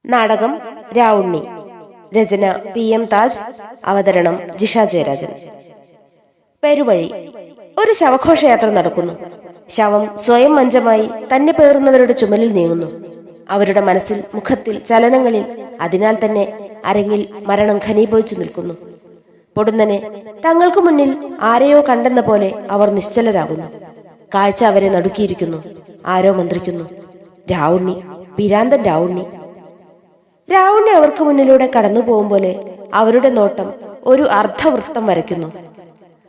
നാടകം രാവുണ്ണി. രചന PM താജ്. അവതരണം ജിഷ ജയരാജൻ. പെരുവഴി. ഒരു ശവഘോഷയാത്ര നടക്കുന്നു. ശവം സ്വയം മഞ്ചമായി തന്നെ പേറുന്നവരുടെ ചുമലിൽ നീങ്ങുന്നു. അവരുടെ മനസ്സിൽ, മുഖത്തിൽ, ചലനങ്ങളിൽ, അതിനാൽ തന്നെ അരങ്ങിൽ മരണം ഘനീഭവിച്ചു നിൽക്കുന്നു. പൊടുന്നനെ തങ്ങൾക്ക് മുന്നിൽ ആരെയോ കണ്ടെന്ന പോലെ അവർ നിശ്ചലരാകുന്നു. കാഴ്ച അവരെ നടുക്കിയിരിക്കുന്നു. ആരോ മന്ത്രിക്കുന്നു. രാവുണ്ണി, പിരാന്തൻ രാവുണ്ണി. രാവുണ്ണി അവർക്ക് മുന്നിലൂടെ കടന്നു പോകും പോലെ അവരുടെ നോട്ടം ഒരു അർദ്ധവൃത്തം വരയ്ക്കുന്നു.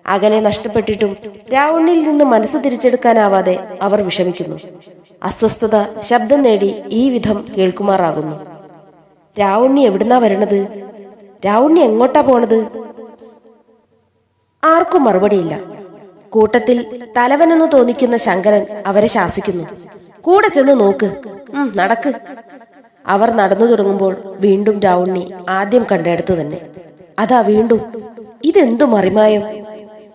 അകലെ നഷ്ടപ്പെട്ടിട്ടും രാവുണ്ണിയിൽ നിന്ന് മനസ്സ് തിരിച്ചെടുക്കാനാവാതെ അവർ വിഷമിക്കുന്നു. അസ്വസ്ഥത ശബ്ദം നേടി ഈ വിധം കേൾക്കുമാറാകുന്നു. രാവുണ്ണി എവിടുന്നാ വരണത്? രാവുണ്ണി എങ്ങോട്ടാ പോണത്? ആർക്കും മറുപടിയില്ല. കൂട്ടത്തിൽ തലവനെന്ന് തോന്നിക്കുന്ന ശങ്കരൻ അവരെ ശാസിക്കുന്നു. കൂടെ ചെന്ന് നോക്ക്, നടക്ക്. അവർ നടന്നു തുടങ്ങുമ്പോൾ വീണ്ടും രാവുണ്ണി ആദ്യം കണ്ടെടുത്തു തന്നെ. അതാ വീണ്ടും. ഇതെന്തു മറിമായം?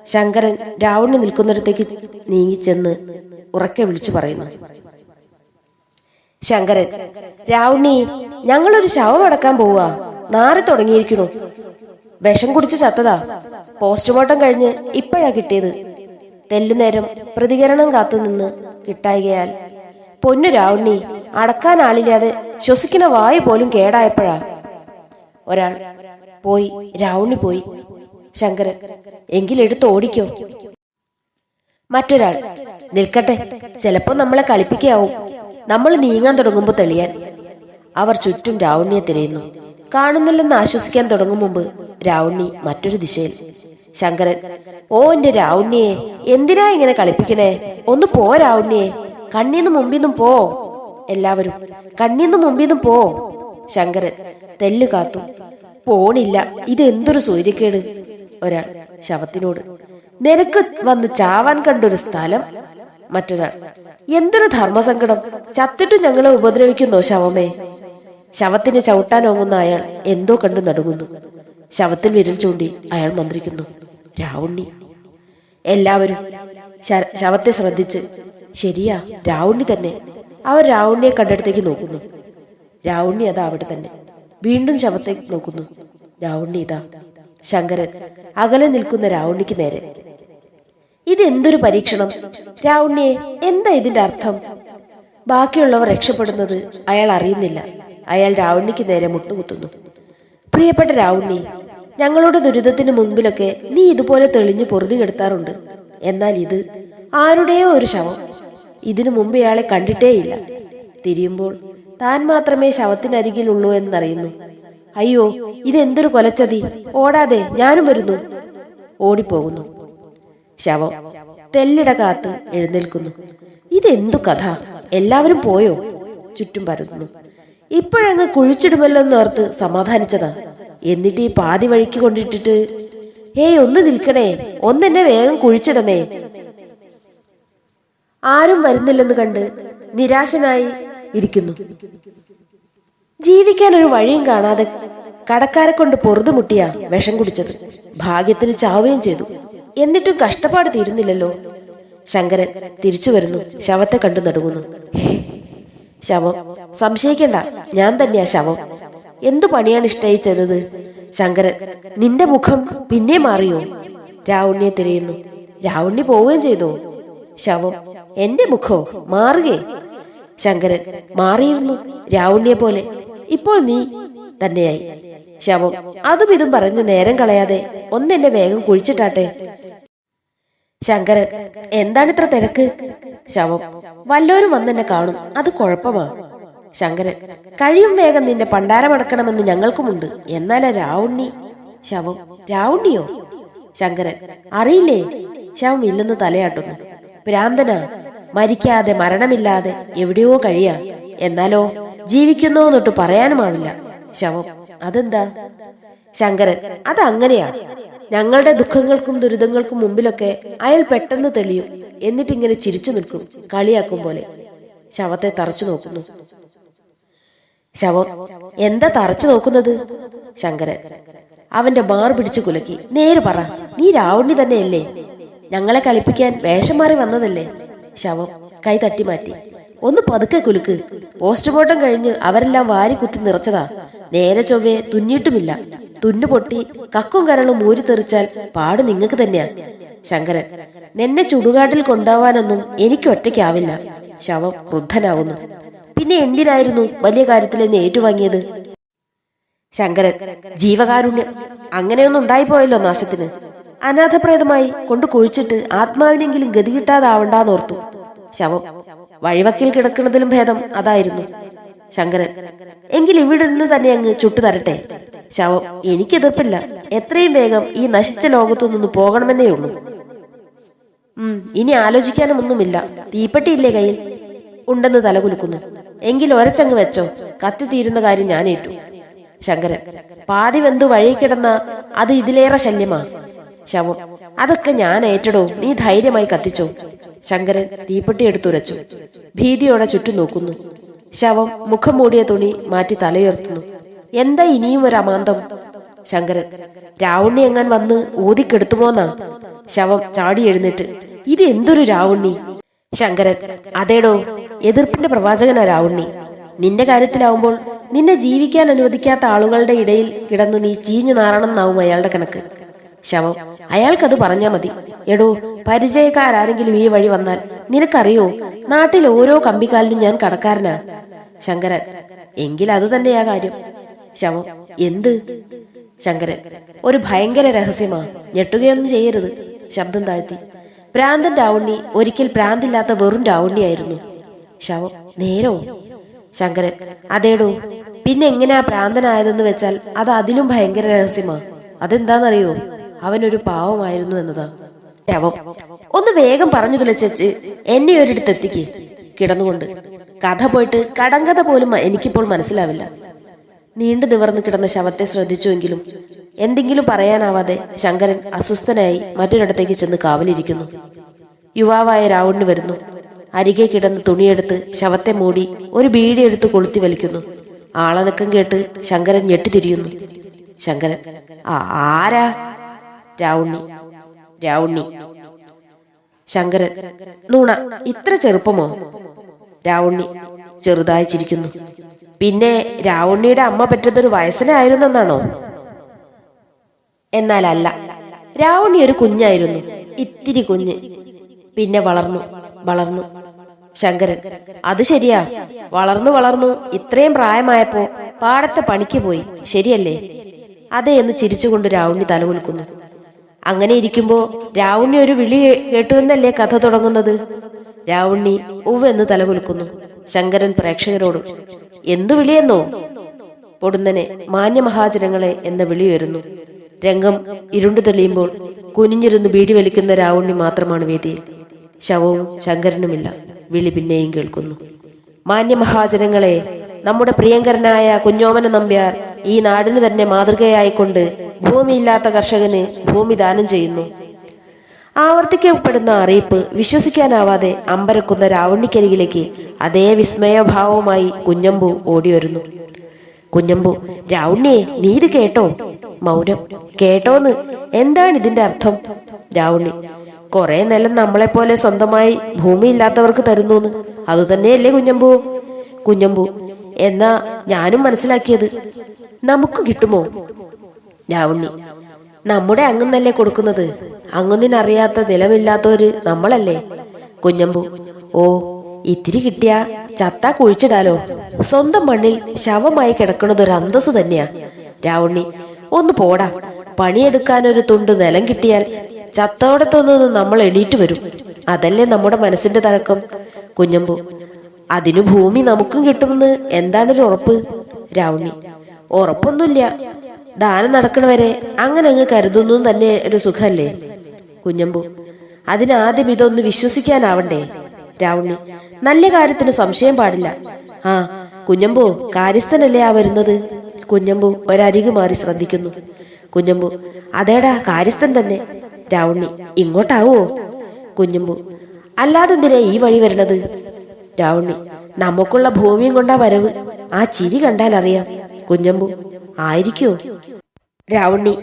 ശങ്കരൻ രാവുണ്ണി നിൽക്കുന്നിടത്തേക്ക് നീങ്ങിച്ചെന്ന് ഉറക്കെ വിളിച്ചു പറയുന്നു. ശങ്കരൻ: രാവുണ്ണി, ഞങ്ങളൊരു ശവം അടക്കാൻ പോവാ. നാറി തുടങ്ങിയിരിക്കണു. വിഷം കുടിച്ച് ചത്തതാ. പോസ്റ്റ്മോർട്ടം കഴിഞ്ഞ് ഇപ്പോഴാ കിട്ടിയത്. തെല്ലുനേരം പ്രതികരണം കാത്തുനിന്ന് കിട്ടായികയാൽ പൊന്നു രാവുണ്ണി, അടക്കാൻ ആളില്ലാതെ ശ്വസിക്കുന്ന വായു പോലും കേടായപ്പോഴാ. ഒരാൾ: പോയി, രാവുണ്ണി പോയി. ശങ്കരൻ: എങ്കിലെടുത്ത് ഓടിക്കോ. മറ്റൊരാൾ: നിൽക്കട്ടെ, ചിലപ്പോ നമ്മളെ കളിപ്പിക്കാവും. നമ്മൾ നീങ്ങാൻ തുടങ്ങുമ്പോൾ തെളിയാൻ. അവർ ചുറ്റും രാവുണ്ണിയെ തിരയുന്നു. കാണുന്നില്ലെന്ന് ആശ്വസിക്കാൻ തുടങ്ങും മുമ്പ് രാവുണ്ണി മറ്റൊരു ദിശയിൽ. ശങ്കരൻ: ഓ എന്റെ രാവുണ്ണിയെ, എന്തിനാ ഇങ്ങനെ കളിപ്പിക്കണേ? ഒന്ന് പോ രാവുണ്ണിയെ, കണ്ണീന്ന് മുമ്പിന്നും പോ. എല്ലാവരും: കണ്ണീന്ന് മുമ്പിന്നും പോ. ശങ്കരൻ തെല്ലു കാത്തു. പോണില്ല, ഇതെന്തൊരു സൂര്യക്കേട്. ഒരാൾ ശവത്തിനോട്: നിനക്ക് വന്ന് ചാവാൻ കണ്ടൊരു സ്ഥലം. മറ്റൊരാൾ: എന്തൊരു ധർമ്മസങ്കടം, ചത്തിട്ട് ഞങ്ങളെ ഉപദ്രവിക്കുന്നോ ശവമേ. ശവത്തിന് ചവിട്ടാനോങ്ങുന്ന അയാൾ എന്തോ കണ്ടു നടുങ്ങുന്നു. ശവത്തിൽ വിരൽ ചൂണ്ടി അയാൾ മന്ത്രിക്കുന്നു. രാവുണ്ണി. എല്ലാവരും ശവത്തെ ശ്രദ്ധിച്ച്. ശരിയാ, രാവുണ്ണി തന്നെ. അവർ രാവുണ്ണിയെ കണ്ടെടുത്തേക്ക് നോക്കുന്നു. രാവുണ്ണി അതാ അവിടെ തന്നെ. വീണ്ടും ശവത്തേക്ക് നോക്കുന്നു. രാവുണ്ണി ഇതാ. ശങ്കരൻ അകലെ നിൽക്കുന്ന രാവുണ്ണിക്ക് നേരെ: ഇതെന്തൊരു പരീക്ഷണം? രാവുണ്ണിയെ, എന്താ ഇതിന്റെ അർത്ഥം? ബാക്കിയുള്ളവർ രക്ഷപ്പെടുന്നത് അയാൾ അറിയുന്നില്ല. അയാൾ രാവുണ്ണിക്ക് നേരെ മുട്ടുകുത്തുന്നു. പ്രിയപ്പെട്ട രാവുണ്ണി, ഞങ്ങളുടെ ദുരിതത്തിന് മുൻപിലൊക്കെ നീ ഇതുപോലെ തെളിഞ്ഞു പൊറുതി കെടുത്താറുണ്ട്. എന്നാൽ ഇത് ആരുടെയോ ഒരു ശവം. ഇതിനു മുമ്പ് ഇയാളെ കണ്ടിട്ടേയില്ല. തിരിയുമ്പോൾ താൻ മാത്രമേ ശവത്തിനരികിലുള്ളൂ എന്നറിയുന്നു. അയ്യോ, ഇതെന്തൊരു കൊലച്ചതി! ഓടാതെ, ഞാനും വരുന്നു. ഓടിപ്പോകുന്നു. ശവം തെല്ലിട കാത്ത് എഴുന്നേൽക്കുന്നു. ഇതെന്തു കഥ? എല്ലാവരും പോയോ? ചുറ്റും പരന്നു. ഇപ്പോഴങ്ങ് കുഴിച്ചിടുമല്ലോ എന്നോർത്ത് സമാധാനിച്ചതാ. എന്നിട്ട് ഈ പാതി വഴിക്ക് കൊണ്ടിട്ടിട്ട്. ഏയ്, ഒന്ന് നിൽക്കണേ, ഒന്നെന്നെ വേഗം കുഴിച്ചിടണേ. ആരും വരുന്നില്ലെന്ന് കണ്ട് നിരാശനായി ഇരിക്കുന്നു. ജീവിക്കാൻ ഒരു വഴിയും കാണാതെ കടക്കാരെ കൊണ്ട് പൊറുതുമുട്ടിയ വിഷം കുടിച്ചത്. ഭാഗ്യത്തിന് ചാവുകയും ചെയ്തു. എന്നിട്ടും കഷ്ടപ്പാട് തീരുന്നില്ലല്ലോ. ശങ്കരൻ തിരിച്ചു വരുന്നു. ശവത്തെ കണ്ടു നടുങ്ങുന്നു. ശവം: സംശയിക്കണ്ട, ഞാൻ തന്നെയാ ശവം. എന്തു പണിയാണ് ഇഷ്ടായി ചെയ്തത്? ശങ്കരൻ: നിന്റെ മുഖം പിന്നെ മാറിയോ? രാവുണ്ണിയെ തിരയുന്നു. രാവുണ്ണി പോവുകയും ചെയ്തോ? ശവം: എന്റെ മുഖോ മാറുകേ? ശങ്കരൻ: മാറിയിരുന്നു, രാവുണ്ണിയെ പോലെ. ഇപ്പോൾ നീ തന്നെയായി. ശവം: അതും ഇതും പറഞ്ഞ് നേരം കളയാതെ ഒന്നെന്നെ വേഗം കുഴിച്ചിട്ടാട്ടെ. ശങ്കരൻ: എന്താണിത്ര തിരക്ക്? ശവം: വല്ലോരും വന്നെന്നെ കാണും, അത് കുഴപ്പമാ. ശങ്കരൻ: കഴിയും വേഗം നിന്റെ പണ്ടാരമടക്കണമെന്ന് ഞങ്ങൾക്കുമുണ്ട്. എന്നാലാ രാവുണ്ണി. ശവം: രാവുണ്ണിയോ? ശങ്കരൻ: അറിയില്ലേ? ശവം ഇല്ലെന്ന് തലയാട്ടുന്നു. ഭ്രാന്തനാ, മരിക്കാതെ മരണമില്ലാതെ എവിടെയോ കഴിയാ. എന്നാലോ ജീവിക്കുന്നോന്നൊട്ട് പറയാനുമാവില്ല. ശവം: അതെന്താ? ശങ്കരൻ: അതങ്ങനെയാ. ഞങ്ങളുടെ ദുഃഖങ്ങൾക്കും ദുരിതങ്ങൾക്കും മുമ്പിലൊക്കെ അയാൾ പെട്ടെന്ന് തെളിയും. എന്നിട്ടിങ്ങനെ ചിരിച്ചു നിൽക്കും, കളിയാക്കും പോലെ. ശവത്തെ തറച്ചു നോക്കുന്നു. ശവം: എന്താ തറച്ചു നോക്കുന്നത്? ശങ്കരൻ അവന്റെ മാർ പിടിച്ചു കുലക്കി. നേര് പറ, നീ രാവുണ്ണി തന്നെയല്ലേ? ഞങ്ങളെ കളിപ്പിക്കാൻ വേഷം മാറി വന്നതല്ലേ? ശവം കൈ തട്ടി മാറ്റി. ഒന്ന് പതുക്കെ കുലുക്ക്. പോസ്റ്റ്മോർട്ടം കഴിഞ്ഞ് അവരെല്ലാം വാരി കുത്തി നിറച്ചതാ. നേരെ ചൊവ്വേ തുന്നിയിട്ടുമില്ല. തുന്നു പൊട്ടി കക്കും കരളും ഊരി തെറിച്ചാൽ പാട് നിങ്ങൾക്ക് തന്നെയാ. ശങ്കരൻ: നിന്നെ ചുടുകാട്ടിൽ കൊണ്ടുപോവാനൊന്നും എനിക്ക് ഒറ്റയ്ക്കാവില്ല. ശവം ക്രുദ്ധനാവുന്നു. പിന്നെ എന്തിനായിരുന്നു വലിയ കാര്യത്തിൽ എന്നെ ഏറ്റുവാങ്ങിയത്? ശങ്കരൻ: ജീവകാരുണ്യം. അങ്ങനെയൊന്നും ഉണ്ടായിപ്പോയല്ലോ നാശത്തിന്. അനാഥപ്രേതമായി കൊണ്ട് കുഴിച്ചിട്ട് ആത്മാവിനെങ്കിലും ഗതി കിട്ടാതാവണ്ടാന്നോർത്തു. ശവം: വഴിവക്കിൽ കിടക്കുന്നതിലും ഭേദം അതായിരുന്നു. ശങ്കരൻ: എങ്കിൽ ഇവിടെ നിന്ന് തന്നെ അങ്ങ് ചുട്ടു തരട്ടെ. ശവം: എനിക്കെതിർപ്പില്ല. എത്രയും വേഗം ഈ നശിച്ച ലോകത്തു നിന്ന് പോകണമെന്നേ ഉള്ളൂ. ഇനി ആലോചിക്കാനും ഒന്നുമില്ല. തീപ്പെട്ടിയില്ലേ കയ്യിൽ? ഉണ്ടെന്ന് തലകുലുക്കുന്നു. എങ്കിൽ ഒരച്ചങ്ങ് വെച്ചോ. കത്തി തീരുന്ന കാര്യം ഞാൻ ഏറ്റു. ശങ്കരൻ: പാതി വെന്തു വഴി കിടന്ന അത് ഇതിലേറെ ശല്യമാ. ശവം: അതൊക്കെ ഞാൻ ഏറ്റടോ, നീ ധൈര്യമായി കത്തിച്ചോ. ശങ്കരൻ തീപ്പെട്ടി എടുത്തുരച്ചു. ഭീതിയോടെ ചുറ്റും നോക്കുന്നു. ശവം മുഖം മൂടിയ തുണി മാറ്റി തലയുയർത്തുന്നു. എന്താ ഇനിയും ഒരു അമാന്തം? ശങ്കരൻ: രാവുണ്ണി എങ്ങാൻ വന്ന് ഊതിക്കെടുത്തുമോന്നാ. ശവം ചാടി എഴുന്നേറ്റ്: ഇത് എന്തൊരു രാവുണ്ണി? ശങ്കരൻ: അതേടോ, എതിർപ്പിന്റെ പ്രവാചകനാ രാവുണ്ണി. നിന്റെ കാര്യത്തിലാവുമ്പോൾ നിന്നെ ജീവിക്കാൻ അനുവദിക്കാത്ത ആളുകളുടെ ഇടയിൽ കിടന്ന് നീ ചീഞ്ഞു നാറണമെന്നാവും അയാളുടെ കണക്ക്. ശവം: അയാൾക്കത് പറഞ്ഞാ മതി. എടോ, പരിചയക്കാരെങ്കിലും ഈ വഴി വന്നാൽ നിനക്കറിയോ, നാട്ടിൽ ഓരോ കമ്പിക്കാലിനും ഞാൻ കടക്കാരനാ. ശങ്കരൻ: എങ്കിൽ അത് തന്നെയാ കാര്യം. ശവം: എന്ത്? ശങ്കരൻ: ഒരു ഭയങ്കര രഹസ്യമാ. ഞെട്ടുകയൊന്നും ചെയ്യരുത്. ശബ്ദം താഴ്ത്തി: ഭ്രാന്തൻ രാവുണ്ണി ഒരിക്കൽ ഭ്രാന്തില്ലാത്ത വെറും രാവുണ്ണിയായിരുന്നു. ശവം: നേരോ? ശങ്കരൻ: അതേടോ, പിന്നെ എങ്ങനെയാ ഭ്രാന്തനായതെന്ന് വെച്ചാൽ അത് അതിലും ഭയങ്കര രഹസ്യമാ. അതെന്താണെന്നറിയോ? അവനൊരു പാവമായിരുന്നു എന്നതാ. ശവം: ഒന്ന് വേഗം പറഞ്ഞു തുലച്ച് എന്നെ ഒരിടത്തെത്തിക്ക്. കിടന്നുകൊണ്ട്: കഥ പോയിട്ട് കടങ്കഥ പോലും എനിക്കിപ്പോൾ മനസ്സിലാവില്ല. നീണ്ടു നിവർന്നു കിടന്ന ശവത്തെ ശ്രദ്ധിച്ചുവെങ്കിലും എന്തെങ്കിലും പറയാനാവാതെ ശങ്കരൻ അസ്വസ്ഥനായി മറ്റൊരിടത്തേക്ക് ചെന്ന് കാവലിരിക്കുന്നു. യുവാവായ രാവുണ്ണി വരുന്നു. അരികെ കിടന്ന് തുണിയെടുത്ത് ശവത്തെ മൂടി ഒരു ബീഡി എടുത്ത് കൊളുത്തി വലിക്കുന്നു. ആളനക്കം കേട്ട് ശങ്കരൻ ഞെട്ടിത്തിരിയുന്നു. ശങ്കരൻ: ആരാ? രാവുണ്ണി. രാവുണ്ണി. ശങ്കരൻ: നുണ. ഇത്ര ചെറുപ്പമോ? രാവുണ്ണി ചെറുതായി ചിരിക്കുന്നു. പിന്നെ രാവുണ്ണിയുടെ അമ്മ പെറ്റതൊരു വയസ്സനായിരുന്നെന്നാണോ? എന്നാലല്ല. രാവുണ്ണി ഒരു കുഞ്ഞായിരുന്നു. ഇത്തിരി കുഞ്ഞ്. പിന്നെ വളർന്നു വളർന്നു. ശങ്കരൻ: അത് ശരിയാ. വളർന്നു വളർന്നു ഇത്രയും പ്രായമായപ്പോ പാടത്തെ പണിക്ക് പോയി, ശരിയല്ലേ? അതെ എന്ന് ചിരിച്ചുകൊണ്ട് രാവുണ്ണി തലകുലുക്കുന്നു. അങ്ങനെ ഇരിക്കുമ്പോ രാവുണ്ണി ഒരു വിളി കേട്ടുവെന്നല്ലേ കഥ തുടങ്ങുന്നത്? രാവുണ്ണി ഉവ്വെന്ന് തലകുലുക്കുന്നു. ശങ്കരൻ പ്രേക്ഷകരോട്: എന്തു വിളിയെന്നോ? പൊടുന്നനെ മാന്യമഹാജനങ്ങളെ എന്ന വിളി വരുന്നു. രംഗം ഇരുണ്ടു തെളിയുമ്പോൾ കുനിഞ്ഞിരുന്ന് ബീഡി വലിക്കുന്ന രാവുണ്ണി മാത്രമാണ് വേദിയിൽ. ശവവും ശങ്കരനുമില്ല. വിളി പിന്നെയും കേൾക്കുന്നു. മാന്യമഹാജനങ്ങളെ, നമ്മുടെ പ്രിയങ്കരനായ കുഞ്ഞോമന നമ്പ്യാർ ഈ നാടിന് തന്നെ മാതൃകയായിക്കൊണ്ട് ഭൂമിയില്ലാത്ത കർഷകന് ഭൂമി ദാനം ചെയ്യുന്നു. ആവർത്തിക്കപ്പെടുന്ന അറിയിപ്പ് വിശ്വസിക്കാനാവാതെ അമ്പരക്കുന്ന രാവുണ്ണിക്കരികിലേക്ക് അതേ വിസ്മയഭാവവുമായി കുഞ്ഞമ്പു ഓടിവരുന്നു. കുഞ്ഞമ്പു: രാവുണ്ണിയെ, നീ ഇത് കേട്ടോ? മൗനം. കേട്ടോന്ന്? എന്താണ് ഇതിന്റെ അർത്ഥം? രാവുണ്ണി: കുറെ നിലം നമ്മളെപ്പോലെ സ്വന്തമായി ഭൂമിയില്ലാത്തവർക്ക് തരുന്നു. അതുതന്നെയല്ലേ കുഞ്ഞമ്പു? കുഞ്ഞമ്പു: എന്നാ ഞാനും മനസ്സിലാക്കിയത്. നമുക്ക് കിട്ടുമോ? രാവുണ്ണി: നമ്മുടെ അങ്ങുന്നല്ലേ കൊടുക്കുന്നത്. അങ്ങുന്നിനറിയാത്ത നിലമില്ലാത്തവര് നമ്മളല്ലേ. കുഞ്ഞമ്പു: ഓ, ഇത്തിരി കിട്ടിയാ ചത്താ കുഴിച്ചിടാലോ. സ്വന്തം മണ്ണിൽ ശവമായി കിടക്കണതൊരു അന്തസ് തന്നെയാ. രാവുണ്ണി: ഒന്ന് പോടാ. പണിയെടുക്കാനൊരു തുണ്ട് നിലം കിട്ടിയാൽ ചത്തോടത്തൊന്ന് നമ്മൾ എണീറ്റ് വരും. അതല്ലേ നമ്മുടെ മനസ്സിന്റെ തഴക്കം. കുഞ്ഞമ്പു: അതിനു ഭൂമി നമുക്കും കിട്ടുമെന്ന് എന്താണൊരു ഉറപ്പ്? രാവുണ്ണി: ഉറപ്പൊന്നുമില്ല. ദാനം നടക്കണവരെ അങ്ങനെ അങ്ങ് കരുതുന്നു തന്നെ ഒരു സുഖല്ലേ. കുഞ്ഞമ്പു: അതിനാദ്യം ഇതൊന്ന് വിശ്വസിക്കാനാവണ്ടേ. രാവുണ്ണി: നല്ല കാര്യത്തിന് സംശയം പാടില്ല. ആ കുഞ്ഞമ്പു, കാര്യസ്ഥനല്ലേ ആ വരുന്നത്? കുഞ്ഞമ്പു ഒരരികു മാറി ശ്രദ്ധിക്കുന്നു. കുഞ്ഞമ്പു: അതേടാ, കാര്യസ്ഥൻ തന്നെ. രാവുണ്ണി: ഇങ്ങോട്ടാവോ? കുഞ്ഞമ്പു: അല്ലാതെന്തിനാ ഈ വഴി വരണത്? രാവുണ്ണി: നമുക്കുള്ള ഭൂമിയും കൊണ്ടാ വരവ്. ആ ചിരി കണ്ടാൽ അറിയാം. കുഞ്ഞമ്പു: ആയിരിക്കോ? രാവുണ്ണി: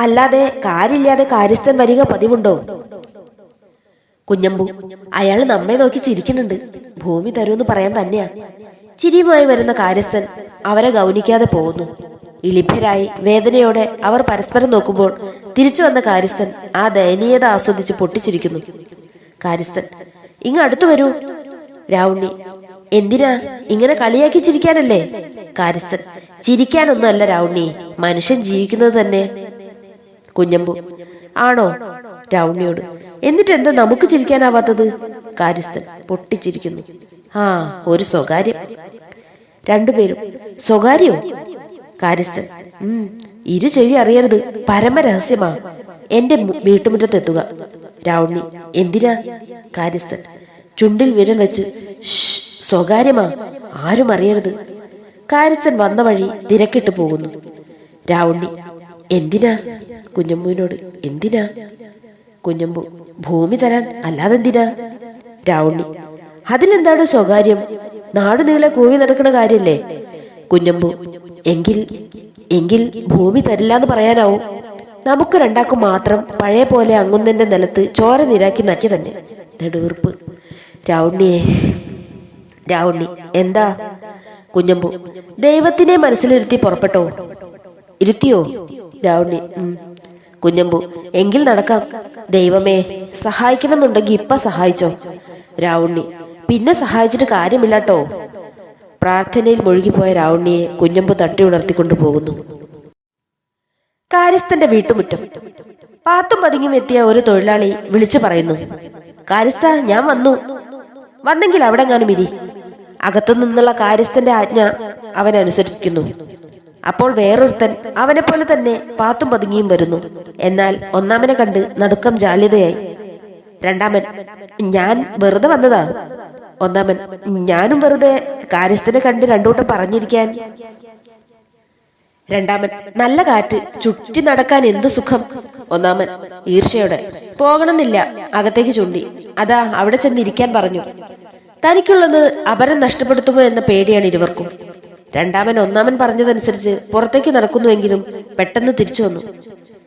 അല്ലാതെ കാര്യമില്ലാതെ കാര്യസ്ഥൻ വരിക പതിവുണ്ടോ? കുഞ്ഞമ്പു, അയാൾ നമ്മെ നോക്കി ചിരിക്കുന്നുണ്ട്. ഭൂമി തരൂന്ന് പറയാൻ തന്നെയാ. ചിരിയുമായി വരുന്ന കാര്യസ്ഥൻ അവരെ ഗൗനിക്കാതെ പോകുന്നു. ഇളിഭ്യരായി വേദനയോടെ അവർ പരസ്പരം നോക്കുമ്പോൾ തിരിച്ചു വന്ന കാര്യസ്ഥൻ ആ ദയനീയത ആസ്വദിച്ച് പൊട്ടിച്ചിരിക്കുന്നു. കാര്യസ്ഥൻ, ഇങ്ങ് അടുത്തു വരൂ. രാവുണ്ണി, എന്തിനാ ഇങ്ങനെ കളിയാക്കി ചിരിക്കാനല്ലേ? കാര്യസ്ഥൻ, ചിരിക്കാനൊന്നും അല്ല രാവുണ്ണി, മനുഷ്യൻ ജീവിക്കുന്നത് തന്നെ. കുഞ്ഞമ്പു, ആണോ? രാവുണ്ണിയോട്, എന്നിട്ട് എന്താ നമുക്ക് ചിരിക്കാനാവാത്തത്? കാര്യസ്ഥൻ പൊട്ടിച്ചിരിക്കുന്നു. ആ, ഒരു സ്വകാര്യം. രണ്ടുപേരും, സ്വകാര്യോ? കാര്യസ്ഥൻ, ഇരു ചെവി അറിയരുത്, പരമരഹസ്യമാ. എന്റെ വീട്ടുമുറ്റത്തെത്തുക. രാവുണ്ണി, എന്തിനാ? കാര്യസ്ഥൻ ചുണ്ടിൽ വിരൽ വെച്ച്, സ്വകാര്യമാ, ആരും അറിയരുത്. കാര്യസ്ഥൻ വന്ന വഴി തിരക്കിട്ട് പോകുന്നു. രാവുണ്ണി, എന്തിനാ? കുഞ്ഞമ്പുവിനോട്, എന്തിനാ? കുഞ്ഞമ്പു, ഭൂമി തരാൻ, അല്ലാതെന്തിനാ? രാവുണ്ണി, അതിലെന്താണ് സ്വകാര്യം? നാടു നീളെ കൂവി നടക്കുന്ന കാര്യല്ലേ? കുഞ്ഞമ്പു, എങ്കിൽ ഭൂമി തരില്ലാന്ന് പറയാനാവും. നമുക്ക് രണ്ടാക്കും മാത്രം പഴയ പോലെ അങ്ങുന്നന്റെ നിലത്ത് ചോര നീരാക്കി നക്കി തന്നെ. നെടുവീർപ്പ്. രാവുണ്ണി, എന്താ? കുഞ്ഞമ്പു, ദൈവത്തിനെ മനസ്സിലിരുത്തി പുറപ്പെട്ടോ? ഇരുത്തിയോ? രാവുണ്ണി, കുഞ്ഞമ്പു, എങ്കിൽ നടക്കാം. ദൈവമേ, സഹായിക്കണമെന്നുണ്ടെങ്കിൽ ഇപ്പ സഹായിച്ചോ. രാവുണ്ണി, പിന്നെ സഹായിച്ചിട്ട് കാര്യമില്ലാട്ടോ. പ്രാർത്ഥനയിൽ മുഴുകിപ്പോയ രാവുണ്ണിയെ കുഞ്ഞമ്പു തട്ടി ഉണർത്തിക്കൊണ്ടു പോകുന്നു. കാര്യസ്ഥന്റെ വീട്ടുമുറ്റം. പാത്തും പതുങ്ങിയും എത്തിയ ഒരു തൊഴിലാളി വിളിച്ചു പറയുന്നു, കാര്യസ്ഥ, ഞാൻ വന്നു. വന്നെങ്കിൽ അവിടെ എങ്ങാനും ഇരി. അകത്തു നിന്നുള്ള കാര്യസ്ഥന്റെ ആജ്ഞ അവൻ അനുസരിക്കുന്നു. അപ്പോൾ വേറൊരുത്തൻ അവനെ പോലെ തന്നെ പാത്തും പതുങ്ങിയും വരുന്നു. എന്നാൽ ഒന്നാമനെ കണ്ട് നടുക്കം ജാള്യതയായി. രണ്ടാമൻ, ഞാൻ വെറുതെ വന്നതാ. ഒന്നാമൻ, ഞാനും വെറുതെ കാര്യസ്ഥനെ കണ്ട് രണ്ടൂട്ടം പറഞ്ഞിരിക്കാൻ. രണ്ടാമൻ, നല്ല കാറ്റ്, ചുറ്റി നടക്കാൻ എന്തു സുഖം. ഒന്നാമൻ ഈർഷ്യയോടെ, പോകണമെന്നില്ല. അകത്തേക്ക് ചൂണ്ടി, അതാ അവിടെ ചെന്നിരിക്കാൻ പറഞ്ഞു. തനിക്കുള്ളത് അപരം നഷ്ടപ്പെടുത്തുമോ എന്ന പേടിയാണ് ഇരുവർക്കും. രണ്ടാമൻ ഒന്നാമൻ പറഞ്ഞതനുസരിച്ച് പുറത്തേക്ക് നടക്കുന്നുവെങ്കിലും പെട്ടെന്ന് തിരിച്ചു വന്നു.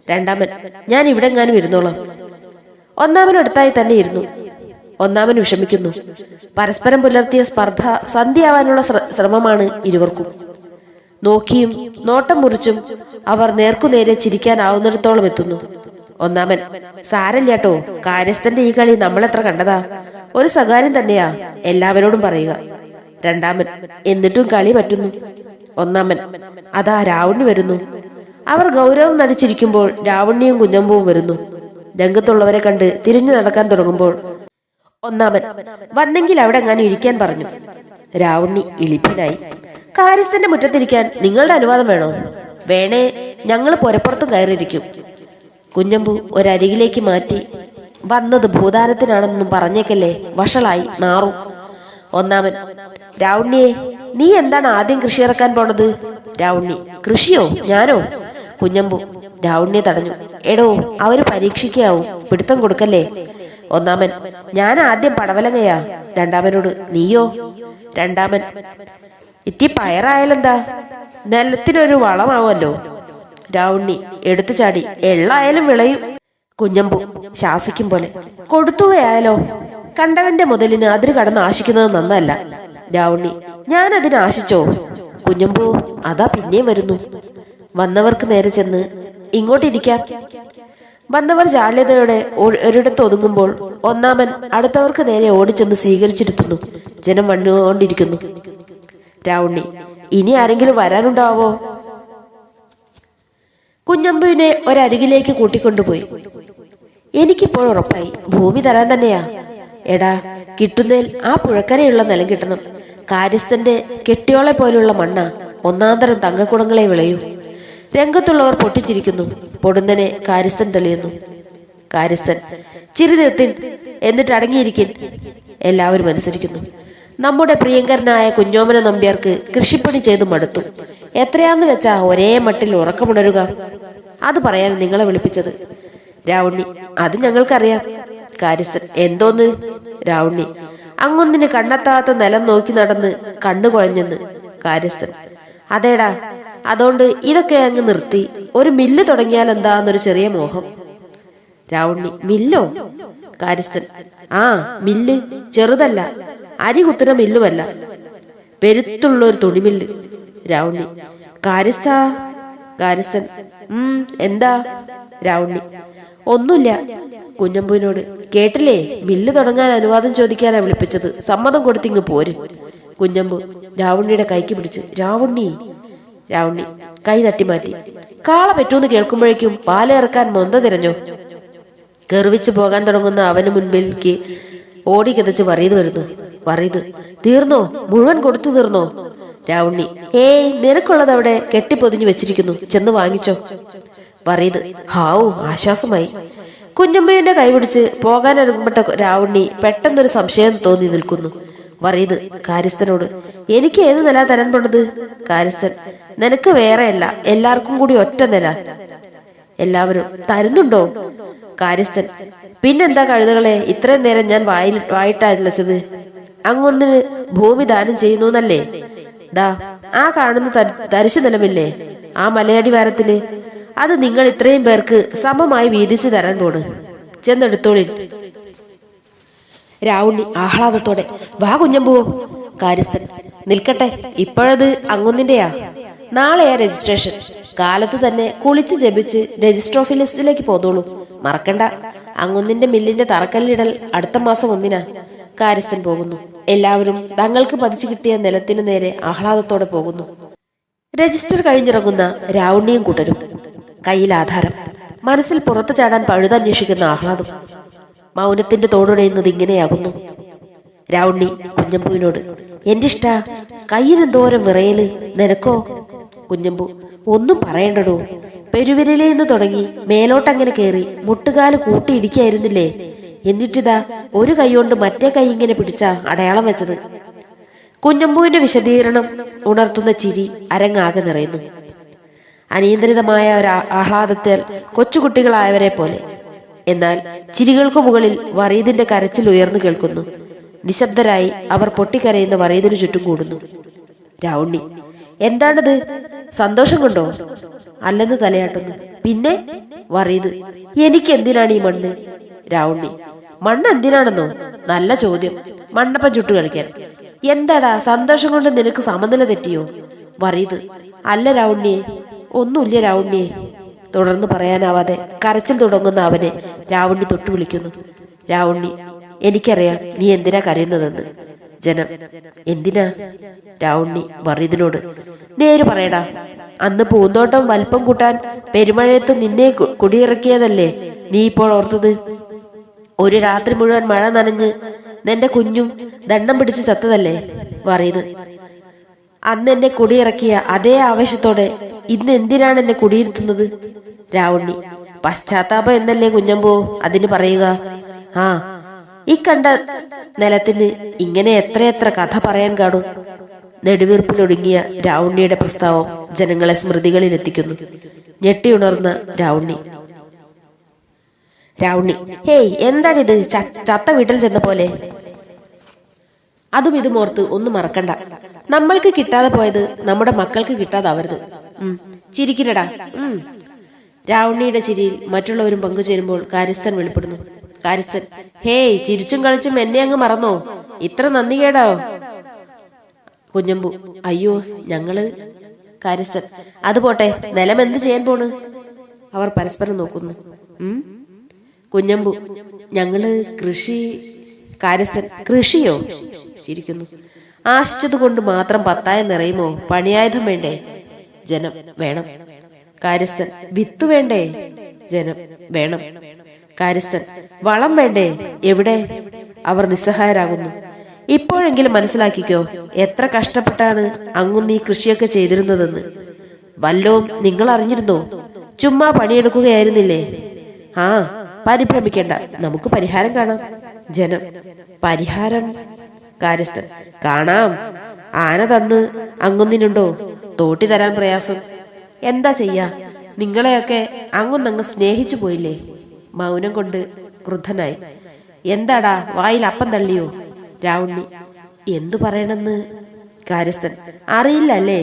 രണ്ടാമൻ, ഞാൻ ഇവിടെ എങ്ങാനും ഇരുന്നോളാം. ഒന്നാമനടുത്തായി തന്നെ ഇരുന്നു. ഒന്നാമൻ വിഷമിക്കുന്നു. പരസ്പരം പുലർത്തിയ സ്പർദ്ധ സന്ധിയാവാനുള്ള ശ്രമമാണ് ഇരുവർക്കും. നോക്കിയും നോട്ടം മുറിച്ചും അവർ നേർക്കുനേരെ ചിരിക്കാനാവുന്നിടത്തോളം എത്തുന്നു. ഒന്നാമൻ, സാരല്യാട്ടോ, കാര്യസ്ഥന്റെ ഈ കളി നമ്മളെത്ര കണ്ടതാ. ഒരു സ്വകാര്യം തന്നെയാ, എല്ലാവരോടും പറയുക. രണ്ടാമൻ, എന്നിട്ടും കളി പറ്റുന്നു. ഒന്നാമൻ, അതാ രാവുണ്ണി വരുന്നു. അവർ ഗൗരവം നടിച്ചിരിക്കുമ്പോൾ രാവുണ്ണിയും കുഞ്ഞമ്പുവും വരുന്നു. രംഗത്തുള്ളവരെ കണ്ട് തിരിഞ്ഞു നടക്കാൻ തുടങ്ങുമ്പോൾ ഒന്നാമൻ, വന്നെങ്കിൽ അവിടെ എങ്ങാനും ഇരിക്കാൻ പറഞ്ഞു. രാവുണ്ണി ഇളിഭ്യനായി, കാര്യസ്ഥന്റെ മുറ്റത്തിരിക്കാൻ നിങ്ങളുടെ അനുവാദം വേണോ? വേണേ ഞങ്ങൾ പുരപ്പുറത്തും കയറിയിരിക്കും. കുഞ്ഞമ്പു ഒരരികിലേക്ക് മാറ്റി, വന്നത് ഭൂതാനത്തിനാണെന്നും പറഞ്ഞേക്കല്ലേ, വഷളായി നാറും. ഒന്നാമൻ, രാവുണ്ണിയെ, നീ എന്താണ് ആദ്യം കൃഷി ഇറക്കാൻ പോണത്? രാവുണ്ണി, കൃഷിയോ? ഞാനോ? കുഞ്ഞമ്പു രാവുണ്ണിയെ തടഞ്ഞു. എടോ, അവര് പരീക്ഷിക്കാവും, പിടുത്തം കൊടുക്കല്ലേ. ഒന്നാമൻ, ഞാൻ ആദ്യം പടവലങ്ങയാ. രണ്ടാമനോട്, നീയോ? രണ്ടാമൻ, ഇത്തി പയറായാലെന്താ, നിലത്തിനൊരു വളമാവുമല്ലോ. രാവുണ്ണി എടുത്തു ചാടി, എള്ളായാലും വിളയും. കുഞ്ഞമ്പു ശാസിക്കും പോലെ, കൊടുത്തുകയായാലോ? കണ്ടവന്റെ മുതലിന് അതിര് കടന്ന് ആശിക്കുന്നത് നന്നല്ല. രാവുണ്ണി, ഞാൻ അതിന് ആശിച്ചോ? കുഞ്ഞമ്പു അതാ പിന്നെയും വരുന്നു. വന്നവർക്ക് നേരെ ചെന്ന്, ഇങ്ങോട്ടിരിക്കാം. വന്നവർ ജാള്യതയോടെ ഒരിടത്ത് ഒതുങ്ങുമ്പോൾ ഒന്നാമൻ അടുത്തവർക്ക് നേരെ ഓടിച്ചെന്ന് സ്വീകരിച്ചിരുത്തുന്നു. ജനം വന്നുകൊണ്ടിരിക്കുന്നു. രാവുണ്ണി, ഇനി ആരെങ്കിലും വരാനുണ്ടാവോ? കുഞ്ഞമ്പുവിനെ ഒരരികിലേക്ക് കൂട്ടിക്കൊണ്ടുപോയി. എനിക്കിപ്പോൾ ഉറപ്പായി, ഭൂമി തരാൻ തന്നെയാ. എടാ, കിട്ടുന്നതിൽ ആ പുഴക്കരയുള്ള നിലം കിട്ടണം. കാര്യസ്ഥന്റെ കെട്ടിയോളെ പോലുള്ള മണ്ണ, ഒന്നാന്തരം തങ്കക്കുടങ്ങളെ വിളയൂ. രംഗത്തുള്ളവർ പൊട്ടിച്ചിരിക്കുന്നു. പൊടുന്നനെ കാര്യസ്ഥൻ തെളിയുന്നു. കാര്യസ്ഥൻ, ചിരി നിർത്തിൻ, എന്നിട്ട് അടങ്ങിയിരിക്കിൻ. എല്ലാവരും അനുസരിക്കുന്നു. നമ്മുടെ പ്രിയങ്കരനായ കുഞ്ഞോമന നമ്പ്യാർക്ക് കൃഷിപ്പണി ചെയ്തു മടുത്തു. എത്രയാന്ന് വെച്ചാ ഒരേ മട്ടിൽ ഉറക്കമുണരുക? അത് പറയാൻ നിങ്ങളെ വിളിപ്പിച്ചത്. രാവുണ്ണി, അത് ഞങ്ങൾക്കറിയാം. കാര്യസ്ഥൻ, എന്തോന്ന്? രാവുണ്ണി, അങ്ങൊന്നിന് കണ്ണെത്താത്ത നിലം നോക്കി നടന്ന് കണ്ണു കുഴഞ്ഞെന്ന്. കാര്യസ്ഥൻ, അതേടാ, അതുകൊണ്ട് ഇതൊക്കെ അങ്ങ് നിർത്തി ഒരു മില്ല് തുടങ്ങിയാൽ എന്താന്നൊരു ചെറിയ മോഹം. രാവുണ്ണി, മില്ലോ? കാര്യസ്ഥൻ. ആ മില്ല് ചെറുതല്ല, അരി കുത്തുന്ന മില്ലുമല്ല, പെരുത്തുള്ള ഒരു തുണിമില്ല്. രാവുണ്ണി. കാര്യസ്ഥ. കാര്യസ്ഥൻ. എന്താ? രാവുണ്ണി. ഒന്നുമില്ല. കുഞ്ഞമ്പുവിനോട് കേട്ടില്ലേ, മില്ല് തുടങ്ങാൻ അനുവാദം ചോദിക്കാനാ വിളിപ്പിച്ചത്, സമ്മതം കൊടുത്തിങ്ങ് പോര്. കുഞ്ഞമ്പു രാവുണ്ണിയുടെ കൈക്ക് പിടിച്ച്. രാവുണ്ണി. രാവുണ്ണി കൈ തട്ടി മാറ്റി. കാള പറ്റൂന്ന് കേൾക്കുമ്പോഴേക്കും പാലിറക്കാൻ മൊന്ത തിരഞ്ഞോ? കെറിവിച്ച് പോകാൻ തുടങ്ങുന്ന അവന് മുൻപിലേക്ക് ഓടി കിതച്ച് വറീത് വരുന്നു. വറീത്. തീർന്നോ? മുഴുവൻ കൊടുത്തു തീർന്നോ? രാവുണ്ണി. ഏയ്, നിനക്കുള്ളത് അവിടെ കെട്ടിപ്പൊതിഞ്ഞു വെച്ചിരിക്കുന്നു, ചെന്ന് വാങ്ങിച്ചോ. വറീത്. ഹാവു, ആശ്വാസമായി. കുഞ്ഞമ്പുവിന്റെ കൈപിടിച്ച് പോകാനൊരുങ്ങപ്പെട്ട രാവുണ്ണി പെട്ടെന്നൊരു സംശയം തോന്നി നിൽക്കുന്നു. വറീത് കാര്യസ്ഥനോട്. എനിക്ക് ഏത് നില തരാൻ പോണത്? കാര്യസ്ഥൻ. നിനക്ക് വേറെയല്ല, എല്ലാവർക്കും കൂടി ഒറ്റ നില. എല്ലാവരും. തരുന്നുണ്ടോ? കാര്യസ്ഥൻ. പിന്നെന്താ കഴുതകളെ, ഇത്രയും നേരം ഞാൻ വായിട്ടല്ലച്ചത്. അങ്ങൊന്നിന് ഭൂമി ദാനം ചെയ്യുന്നു എന്നല്ലേ? ദാ ആ കാണുന്ന തരിശു നിലമില്ലേ, ആ മലയടിവാരത്തില്, അത് നിങ്ങൾ ഇത്രയും പേർക്ക് സമമായി വീതിച്ചു തരാൻ പോണ്. ചെന്നെടുത്തോളിൻ. രാവുണ്ണി ആഹ്ലാദത്തോടെ. വാ കുഞ്ഞമ്പുവോ. കാര്യസ്ഥൻ. നിൽക്കട്ടെ, ഇപ്പോഴത് അങ്ങൊന്നിന്റെയാ. നാളെയാ രജിസ്ട്രേഷൻ. കാലത്ത് തന്നെ കുളിച്ച് ജപിച്ച് രജിസ്റ്റർ ഓഫീസിലേക്ക് പോന്നോളൂ. മറക്കണ്ട, അങ്ങൊന്നിന്റെ മില്ലിന്റെ തറക്കല്ലിടൽ അടുത്ത മാസം 1-നാ. കാര്യസ്ഥൻ പോകുന്നു. എല്ലാവരും തങ്ങൾക്ക് പതിച്ചു കിട്ടിയ നിലത്തിനു നേരെ ആഹ്ലാദത്തോടെ പോകുന്നു. രജിസ്റ്റർ കഴിഞ്ഞിറങ്ങുന്ന രാവുണ്ണിയും കൂട്ടരും. കയ്യിൽ ആധാരം, മനസ്സിൽ പുറത്തു ചാടാൻ പഴുതന്വേഷിക്കുന്ന ആഹ്ലാദം. മൗനത്തിന്റെ തോടുടയുന്നത് ഇങ്ങനെയാകുന്നു. രാവുണ്ണി കുഞ്ഞമ്പുവിനോട്. എന്റെ ഇഷ്ട, കയ്യിനെന്തോരം വിറയല്. നിനക്കോ? കുഞ്ഞമ്പു. ഒന്നും പറയണ്ടടോ. പെരുവിരലേന്ന് തുടങ്ങി മേലോട്ടങ്ങനെ കയറി മുട്ടുകാല് കൂട്ടിയിടിക്കായിരുന്നില്ലേ? എന്നിട്ടിതാ ഒരു കൈ കൊണ്ട് മറ്റേ കൈ ഇങ്ങനെ പിടിച്ച അടയാളം വെച്ചത്. കുഞ്ഞമ്പുവിന്റെ വിശദീകരണം ഉണർത്തുന്ന ചിരി അരങ്ങാകെ നിറയുന്നു. അനിയന്ത്രിതമായ ഒരു ആഹ്ലാദത്തിൽ കൊച്ചുകുട്ടികളായവരെ പോലെ. എന്നാൽ ചിരികൾക്കു മുകളിൽ വറീദിന്റെ കരച്ചിൽ ഉയർന്നു കേൾക്കുന്നു. നിശബ്ദരായി അവർ പൊട്ടിക്കരയുന്ന വറീദിനു ചുറ്റും കൂടുന്നു. രാവുണ്ണി. എന്താണത്? സന്തോഷം കൊണ്ടോ? അല്ലെന്ന് തലയാട്ടുന്നു. പിന്നെ? വറീദ്. എനിക്ക് എന്തിനാണ് ഈ മണ്ണ്? രാവുണ്ണി. മണ്ണ് എന്തിനാണെന്നോ? നല്ല ചോദ്യം. മണ്ണപ്പം ചുട്ടു കളിക്കാൻ. എന്താടാ, സന്തോഷം കൊണ്ട് നിനക്ക് സമനില തെറ്റിയോ? വറീദ്. അല്ല രാവുണ്ണിയെ, ഒന്നുമില്ല രാവുണ്ണിയെ. തുടർന്ന് പറയാനാവാതെ കരച്ചിൽ തുടങ്ങുന്ന അവനെ രാവുണ്ണി തൊട്ടു വിളിക്കുന്നു. രാവുണ്ണി. എനിക്കറിയാം നീ എന്തിനാ കരയുന്നതെന്ന്. ജനം. എന്തിനാ? രാവുണ്ണി വറീദിനോട്. നേര് പറയടാ, അന്ന് പൂന്തോട്ടം വലിപ്പം കൂട്ടാൻ പെരുമഴയത്ത് നിന്നെ കുടിയിറക്കിയതല്ലേ നീ ഇപ്പോൾ ഓർത്തത്? ഒരു രാത്രി മുഴുവൻ മഴ നനഞ്ഞ് നിന്റെ കുഞ്ഞും ദണ്ണം പിടിച്ച് ചത്തതല്ലേ? വറീദ്. അന്ന് എന്നെ കുടിയിറക്കിയ അതേ ആവേശത്തോടെ ഇന്ന് എന്തിനാണ് എന്നെ കുടിയിരുത്തുന്നത്? രാവുണ്ണി. പശ്ചാത്താപം എന്നല്ലേ കുഞ്ഞമ്പോ അതിന് പറയുക? ആ, ഈ കണ്ട നിലത്തിന് ഇങ്ങനെ എത്രയെത്ര കഥ പറയാൻ കാണും. നെടുവീർപ്പിലൊടുങ്ങിയ രാവുണ്ണിയുടെ പ്രസ്താവം ജനങ്ങളെ സ്മൃതികളിൽ എത്തിക്കുന്നു. ഞെട്ടിയുണർന്ന രാവുണ്ണി. രാവുണ്ണി. ഹേയ്, എന്താണിത്? ചത്ത വീട്ടിൽ ചെന്ന പോലെ. അതും ഇതുമോർത്ത് ഒന്നും മറക്കണ്ട. നമ്മൾക്ക് കിട്ടാതെ പോയത് നമ്മുടെ മക്കൾക്ക് കിട്ടാതാവരുത്. ചിരിക്കില്ലടാ. രാവുണ്ണിയുടെ ചിരിയിൽ മറ്റുള്ളവരും പങ്കുചേരുമ്പോൾ കാര്യസ്ഥൻ വെളിപ്പെടുന്നു. കാര്യസ്ഥൻ. ഹേയ്, ചിരിച്ചും കളിച്ചും എന്നെ അങ്ങ് മറന്നോ? ഇത്ര നന്ദി കേടോ? കുഞ്ഞമ്പു. അയ്യോ, ഞങ്ങള്. കാര്യസ്ഥൻ. അത് പോട്ടെ, നിലം എന്ത് ചെയ്യാൻ പോണ്? അവർ പരസ്പരം നോക്കുന്നു. കുഞ്ഞമ്പു. ഞങ്ങള് കൃഷി. കാര്യസ്ഥൻ. കൃഷിയോ? ചിരിക്കുന്നു. ആശിച്ചത് കൊണ്ട് മാത്രം പത്തായം നിറയുമോ? പണിയായുധം വേണ്ടേ? ജനം. വേണം. കാര്യസ്ഥൻ. വിത്തു വേണ്ടേ? ജനം. വേണം. കാര്യസ്ഥൻ. വളം വേണ്ടേ? എവിടെ? അവർ നിസ്സഹായരാകുന്നു. ഇപ്പോഴെങ്കിലും മനസ്സിലാക്കിക്കോ, എത്ര കഷ്ടപ്പെട്ടാണ് അങ്ങുന്ന് ഈ കൃഷിയൊക്കെ ചെയ്തിരുന്നതെന്ന്. വല്ലോം നിങ്ങൾ അറിഞ്ഞിരുന്നോ? ചുമ്മാ പണിയെടുക്കുകയായിരുന്നില്ലേ? ആ, പരിഭ്രമിക്കേണ്ട, നമുക്ക് പരിഹാരം കാണാം. ജനം. പരിഹാരം? കാര്യസ്ഥൻ. കാണാം. ആന തന്ന് അങ്ങൊന്നിനുണ്ടോ തോട്ടി തരാൻ പ്രയാസം? എന്താ ചെയ്യാ, നിങ്ങളെയൊക്കെ അങ്ങൊന്നങ്ങ് സ്നേഹിച്ചു പോയില്ലേ? മൗനം കൊണ്ട് ക്രുദ്ധനായി. എന്താടാ, വായിൽ അപ്പം തള്ളിയോ? രാവുണ്ണി. എന്തു പറയണമെന്ന്? കാര്യസ്ഥൻ. അറിയില്ല അല്ലേ?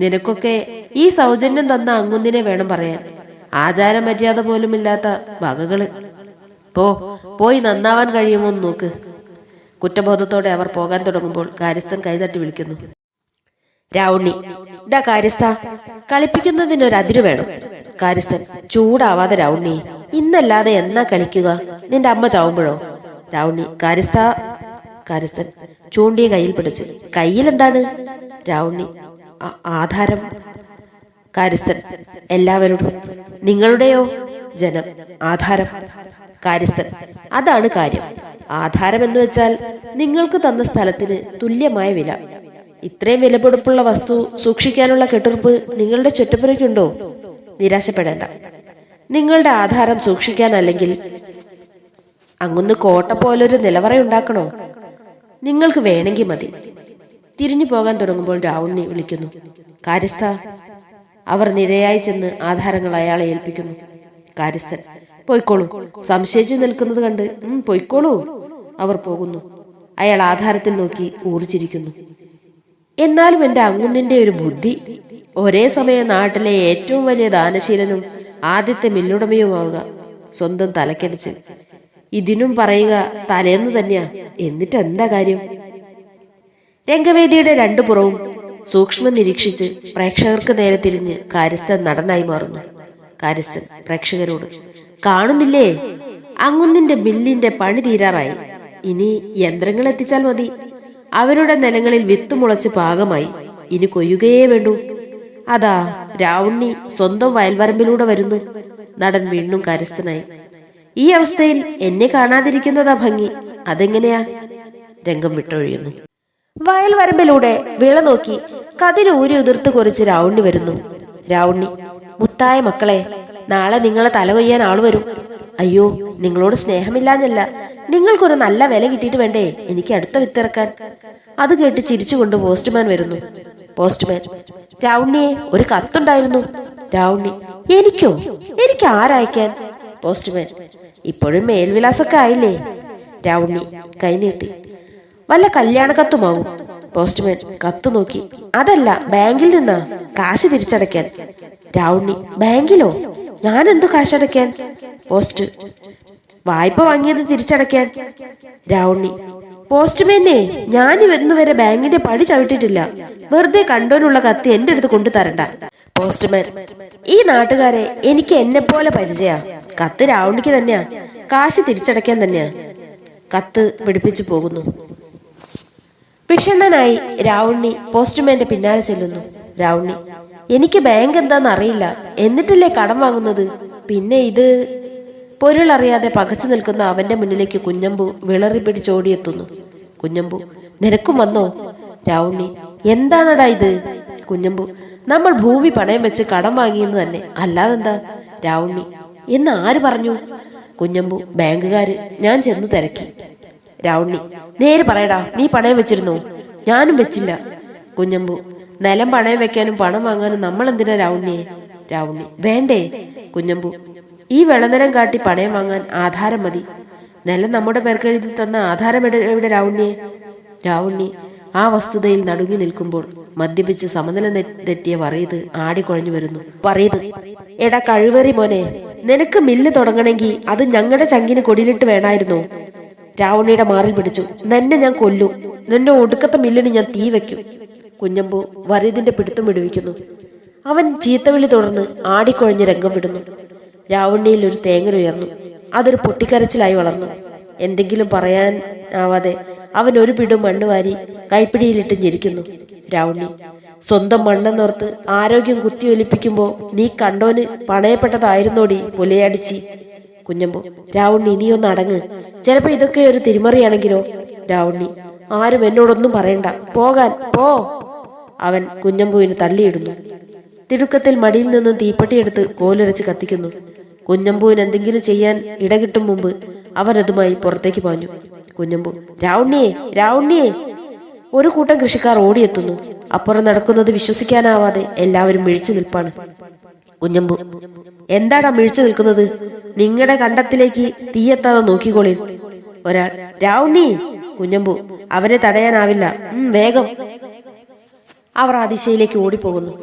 നിനക്കൊക്കെ ഈ സൗജന്യം തന്ന അങ്ങൊന്നിനെ വേണം പറയാൻ. ആചാര മര്യാദ പോലുമില്ലാത്ത വകകള്. പോയി നന്നാവാൻ കഴിയുമോ എന്ന് നോക്ക്. കുറ്റബോധത്തോടെ അവർ പോകാൻ തുടങ്ങുമ്പോൾ കാര്യസ്ഥൻ കൈതട്ടി വിളിക്കുന്നു. രാവുണ്ണി, ഇതാ കാര്യസ്ഥ, കളിപ്പിക്കുന്നതിനൊരതിരു വേണം. കാര്യസ്ഥൻ, ചൂടാവാതെ രാവുണ്ണി, ഇന്നല്ലാതെ എന്നാ കളിക്കുക? നിന്റെ അമ്മ ചാവുമ്പോഴോ? രാവുണ്ണി, കാര്യസ്ഥൻ ചൂണ്ടിയ കയ്യിൽ പിടിച്ച്, കയ്യിൽ എന്താണ്? രാവുണ്ണി, ആധാരം. കാര്യസ്ഥൻ, എല്ലാവരോടും. നിങ്ങളുടെയോ? ജനം, ആധാരം. കാര്യസ്ഥൻ, അതാണ് കാര്യം. ആധാരം എന്ന് വെച്ചാൽ നിങ്ങൾക്ക് തന്ന സ്ഥലത്തിന് തുല്യമായ വില. ഇത്രയും വിലപിടിപ്പുള്ള വസ്തു സൂക്ഷിക്കാനുള്ള കെട്ടുറപ്പ് നിങ്ങളുടെ ചുറ്റപ്പുറയ്ക്കുണ്ടോ? നിരാശപ്പെടേണ്ട. നിങ്ങളുടെ ആധാരം സൂക്ഷിക്കാനല്ലെങ്കിൽ അങ്ങൊന്ന് കോട്ട പോലൊരു നിലവറയുണ്ടാക്കണോ? നിങ്ങൾക്ക് വേണമെങ്കിൽ മതി. തിരിഞ്ഞു പോകാൻ തുടങ്ങുമ്പോൾ രാവുണ്ണി വിളിക്കുന്നു, കാര്യസ്ഥ. അവർ നിരയായി ചെന്ന് ആധാരങ്ങൾ അയാളെ ഏൽപ്പിക്കുന്നു. കാര്യസ്ഥൻ, പൊയ്ക്കോളൂ. സംശയിച്ചു നിൽക്കുന്നത് കണ്ട് പൊയ്ക്കോളൂ. അവർ പോകുന്നു. അയാൾ ആധാരത്തിൽ നോക്കി ഊറിച്ചിരിക്കുന്നു. എന്നാലും എൻ്റെ അങ്ങുന്നിന്റെ ഒരു ബുദ്ധി. ഒരേ സമയം നാട്ടിലെ ഏറ്റവും വലിയ ദാനശീലനും ആദ്യത്തെ മില്ലുടമയുമാവുക. സ്വന്തം തലക്കടിച്ച്. ഇതിനും പറയുക തലേന്ന് തന്നെയാ. എന്നിട്ട് എന്താ കാര്യം? രംഗവേദിയുടെ രണ്ടു പുറവും സൂക്ഷ്മം നിരീക്ഷിച്ച് പ്രേക്ഷകർക്ക് നേരെ തിരിഞ്ഞ് കാര്യസ്ഥൻ നടനായി മാറുന്നു. കാര്യസ്ഥൻ പ്രേക്ഷകരോട്, കാണുന്നില്ലേ, അങ്ങുന്നിന്റെ മില്ലിന്റെ പണി തീരാറായി. ഇനി യന്ത്രങ്ങൾ എത്തിച്ചാൽ മതി. അവരുടെ നിലങ്ങളിൽ വിത്തുമുളച്ച് പാകമായി. ഇനി കൊയ്യുകയേ വേണ്ടൂ. അതാ രാവുണ്ണി സ്വന്തം വയൽവരമ്പിലൂടെ വരുന്നു. നടൻ വീണ്ടും കാര്യസ്ഥനായി. ഈ അവസ്ഥയിൽ എന്നെ കാണാതിരിക്കുന്നതാ ഭംഗി. അതെങ്ങനെയാ? രംഗം വിട്ടൊഴിയുന്നു. വയൽവരമ്പിലൂടെ വിള നോക്കി കതിരൂരി ഉതിർത്ത് കുറിച്ച് രാവുണ്ണി വരുന്നു. രാവുണ്ണി, മുത്തായ മക്കളെ, നാളെ നിങ്ങളെ തല കൊയ്യാൻ ആള് വരും. അയ്യോ, നിങ്ങളോട് സ്നേഹമില്ലാഞ്ഞല്ല, നിങ്ങൾക്കൊരു നല്ല വില കിട്ടിയിട്ട് വേണ്ടേ എനിക്ക് അടുത്ത വിത്തിറക്കാൻ. അത് കേട്ട് ചിരിച്ചുകൊണ്ട് പോസ്റ്റ്മാൻ വരുന്നു. പോസ്റ്റ്മാൻ, രാവുണ്ണിയെ, ഒരു കത്തുണ്ടായിരുന്നു. രാവുണ്ണി, എനിക്കോ? എനിക്ക് ആരയക്കാൻ? പോസ്റ്റ്മാൻ, ഇപ്പോഴും മേൽവിലാസൊക്കെ ആയില്ലേ? രാവുണ്ണി കൈനീട്ടി, വല്ല കല്യാണ കത്തുമാകും. പോസ്റ്റ്മാൻ കത്ത് നോക്കി, അതല്ല, ബാങ്കിൽ നിന്നാ, കാശ് തിരിച്ചടയ്ക്കാൻ. രാവുണ്ണി, ബാങ്കിലോ? ഞാൻ എന്തു കാശടയ്ക്കാൻ? പോസ്റ്റ്, വായ്പ വാങ്ങിയത് തിരിച്ചടയ്ക്കാൻ. രാവുണ്ണി, പോസ്റ്റ്മാനെ, ഞാൻ ഇന്നുവരെ ബാങ്കിന്റെ പടി ചവിട്ടിട്ടില്ല. വെറുതെ കണ്ടോനുള്ള കത്ത് എന്റെ അടുത്ത് കൊണ്ടു തരണ്ട. പോസ്റ്റ്മാൻ, ഈ നാട്ടുകാരെ എനിക്ക് എന്നെ പോലെ പരിചയ. കത്ത് രാവുണ്ണിക്ക് തന്നെയാ, കാശ് തിരിച്ചടയ്ക്കാൻ തന്നെയാ. കത്ത് പിടിപ്പിച്ചു പോകുന്നു. വിഷണ്ണനായി രാവുണ്ണി പോസ്റ്റ്മാന്റെ പിന്നാലെ ചെല്ലുന്നു. രാവുണ്ണി, എനിക്ക് ബാങ്ക് എന്താന്ന് അറിയില്ല, എന്നിട്ടല്ലേ കടം വാങ്ങുന്നത്. പിന്നെ ഇത്. പൊരുളറിയാതെ പകച്ചു നിൽക്കുന്ന അവന്റെ മുന്നിലേക്ക് കുഞ്ഞമ്പു വിളറി പിടിച്ചോടിയെത്തുന്നു. കുഞ്ഞമ്പു, നിനക്കും വന്നോ? രാവുണ്ണി, എന്താണടാ ഇത്? കുഞ്ഞമ്പു, നമ്മൾ ഭൂമി പണയം വെച്ച് കടം വാങ്ങിയെന്ന് തന്നെ, അല്ലാതെന്താ? രാവുണ്ണി, എന്ന് ആര് പറഞ്ഞു? കുഞ്ഞമ്പു, ബാങ്കുകാര്, ഞാൻ ചെന്നു തിരക്കി. രാവുണ്ണി, നേര് പറയടാ, നീ പണയം വെച്ചിരുന്നോ? ഞാനും വെച്ചില്ല. കുഞ്ഞമ്പു, നിലം പണയം വെക്കാനും പണം വാങ്ങാനും നമ്മൾ എന്തിനാ രാവുണ്ണിയെ? രാവുണ്ണി, വേണ്ടേ? കുഞ്ഞമ്പു, ഈ വെള്ളനിലം കാട്ടി പണയം വാങ്ങാൻ ആധാരം മതി. നിലം നമ്മുടെ പേർക്ക് എഴുതി തന്ന ആധാരം എവിടെ രാവുണ്ണിയെ? രാവുണ്ണി ആ വസ്തുതയിൽ നടുങ്ങി നിൽക്കുമ്പോൾ മദ്യപിച്ച് സമനില തെറ്റിയ വറീത് ആടിക്കുഴഞ്ഞു വരുന്നു. വറീത്, എടാ കഴിവേറി മോനെ, നിനക്ക് മില്ല് തുടങ്ങണമെങ്കിൽ അത് ഞങ്ങളുടെ ചങ്കിന് കൊടിയിലിട്ട് വേണമായിരുന്നോ? രാവുണ്ണിയുടെ മാറിൽ പിടിച്ചു, നിന്നെ ഞാൻ കൊല്ലും. നിന്റെ ഒടുക്കത്തെ മില്ലിന് ഞാൻ തീ വെക്കും. കുഞ്ഞമ്പു വറീതിന്റെ പിടുത്തം വിടുവിക്കുന്നു. അവൻ ചീത്തവിളി തുടർന്ന് ആടിക്കുഴഞ്ഞ് രംഗം വിടുന്നു. രാവുണ്ണിയിൽ ഒരു തേങ്ങലുയർന്നു. അതൊരു പൊട്ടിക്കരച്ചിലായി വളർന്നു. എന്തെങ്കിലും പറയാനാവാതെ അവൻ ഒരു പിടും മണ്ണ് വാരി കൈപ്പിടിയിലിട്ട് ഞെരിക്കുന്നു. രാവുണ്ണി, സ്വന്തം മണ്ണെന്നോർത്ത് ആരോഗ്യം കുത്തിയൊലിപ്പിക്കുമ്പോ നീ കണ്ടോന് പണയപ്പെട്ടതായിരുന്നോടി പുലയടിച്ചി. കുഞ്ഞമ്പു, രാവുണ്ണി നീ ഒന്ന് അടങ്ങ്, ചിലപ്പോ ഇതൊക്കെ ഒരു തിരിമറിയാണെങ്കിലോ? രാവുണ്ണി, ആരും എന്നോടൊന്നും പറയണ്ട, പോകാൻ പോ. അവൻ കുഞ്ഞമ്പുവിന് തള്ളിയിടുന്നു. തിടുക്കത്തിൽ മടിയിൽ നിന്നും തീപ്പെട്ടിയെടുത്ത് കോലുരച്ച് കത്തിക്കുന്നു. കുഞ്ഞമ്പുവിന് എന്തെങ്കിലും ചെയ്യാൻ ഇടകിട്ടും മുമ്പ് അവൻ അതുമായി പുറത്തേക്ക് പാഞ്ഞു. കുഞ്ഞമ്പു, രാവുണ്ണിയെ, രാവുണ്ണിയെ. ഒരു കൂട്ടം കൃഷിക്കാർ ഓടിയെത്തുന്നു. അപ്പുറം നടക്കുന്നത് വിശ്വസിക്കാനാവാതെ എല്ലാവരും മിഴിച്ചു നിൽപ്പാണ്. കുഞ്ഞമ്പു, എന്താടാ മിഴിച്ചു നിൽക്കുന്നത്? നിങ്ങളുടെ കണ്ടത്തിലേക്ക് തീയെത്താതെ നോക്കിക്കോളി. ഒരാൾ, രാവുണ്ണി. കുഞ്ഞമ്പു, അവരെ തടയാനാവില്ല, വേഗം. അവർ ആ ദിശയിലേക്ക് ഓടിപ്പോകുന്നു.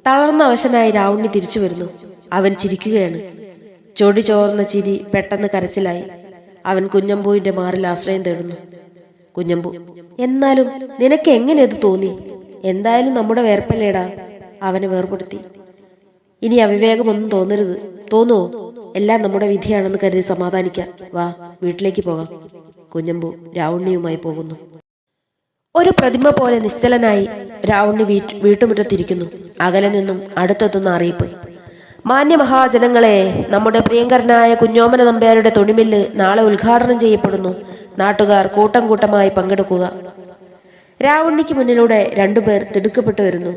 തളർന്ന അവശനായി രാവുണ്ണി തിരിച്ചു വരുന്നു. അവൻ ചിരിക്കുകയാണ്. ചൊടി ചോർന്ന ചിരി പെട്ടെന്ന് കരച്ചിലായി. അവൻ കുഞ്ഞമ്പുവിന്റെ മാറിൽ ആശ്രയം തേടുന്നു. കുഞ്ഞമ്പു: എന്നാലും നിനക്ക് എങ്ങനെ ഇത് തോന്നി? എന്തായാലും നമ്മുടെ വേർപ്പല്ലേടാ അവനെ വേർപെടുത്തി. ഇനി അവിവേകമൊന്നും തോന്നരുത്. തോന്നുവോ? എല്ലാം നമ്മുടെ വിധിയാണെന്ന് കരുതി സമാധാനിക്കാം. വാ, വീട്ടിലേക്ക് പോകാം. കുഞ്ഞമ്പു രാവുണ്ണിയുമായി പോകുന്നു. ഒരു പ്രതിമ പോലെ നിശ്ചലനായി രാവുണ്ണി വീട്ടുമുറ്റത്തിരിക്കുന്നു. അകലെ നിന്നും അടുത്തെത്തുന്ന അറിയിപ്പ്: മാന്യമഹാജനങ്ങളെ, നമ്മുടെ പ്രിയങ്കരനായ കുഞ്ഞോമന നമ്പ്യാരുടെ തുണിമില്ല് നാളെ ഉദ്ഘാടനം ചെയ്യപ്പെടുന്നു. നാട്ടുകാർ കൂട്ടം കൂട്ടമായി പങ്കെടുക്കുക. രാവുണ്ണിക്ക് മുന്നിലൂടെ രണ്ടുപേർ തിടുക്കപ്പെട്ടു വരുന്നു.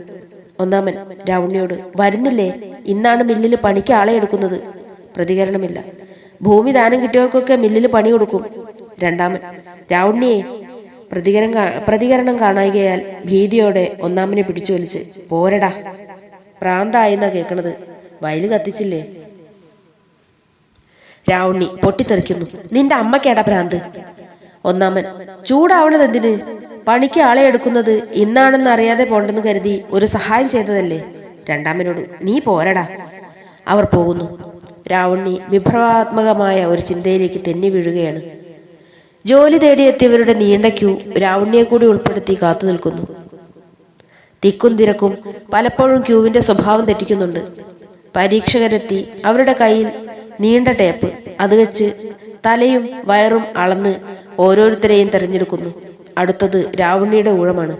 ഒന്നാമൻ രാവുണ്ണിയോട്: വരുന്നില്ലേ? ഇന്നാണ് മില്ലിൽ പണിക്ക് ആളെ എടുക്കുന്നത്. പ്രതികരണമില്ല. ഭൂമി ദാനം കിട്ടിയവർക്കൊക്കെ മില്ലിൽ പണി കൊടുക്കും. രണ്ടാമൻ: രാവുണ്ണിയെ. പ്രതികരണം കാണായികയാൽ ഭീതിയോടെ ഒന്നാമനെ പിടിച്ചു വലിച്ച്: പോരടാ, പ്രാന്തായെന്നാ കേൾക്കണത്. വയല് കത്തിച്ചില്ലേ? രാവുണ്ണി പൊട്ടിത്തെറിക്കുന്നു: നിന്റെ അമ്മക്കേടാ ഭ്രാന്ത്? ഒന്നാമൻ: ചൂടാവണത് എന്തിന്? പണിക്ക് ആളെ എടുക്കുന്നത് ഇന്നാണെന്ന് അറിയാതെ പോണ്ടെന്ന് കരുതി ഒരു സഹായം ചെയ്തതല്ലേ. രണ്ടാമനോട്: നീ പോരടാ. അവർ പോകുന്നു. രാവുണ്ണി വിഭ്രമാത്മകമായ ഒരു ചിന്തയിലേക്ക് തെന്നി വീഴുകയാണ്. ജോലി തേടിയെത്തിയവരുടെ നീണ്ട ക്യൂ രാവുണ്ണിയെ കൂടി ഉൾപ്പെടുത്തി കാത്തു നിൽക്കുന്നു. തിക്കും തിരക്കും പലപ്പോഴും ക്യൂവിന്റെ സ്വഭാവം തെറ്റിക്കുന്നുണ്ട്. പരീക്ഷകരെത്തി അവരുടെ കയ്യിൽ നീണ്ട ടേപ്പ്. അത് വെച്ച് തലയും വയറും അളന്ന് ഓരോരുത്തരെയും തെരഞ്ഞെടുക്കുന്നു. അടുത്തത് രാവുണ്ണിയുടെ ഊഴമാണ്.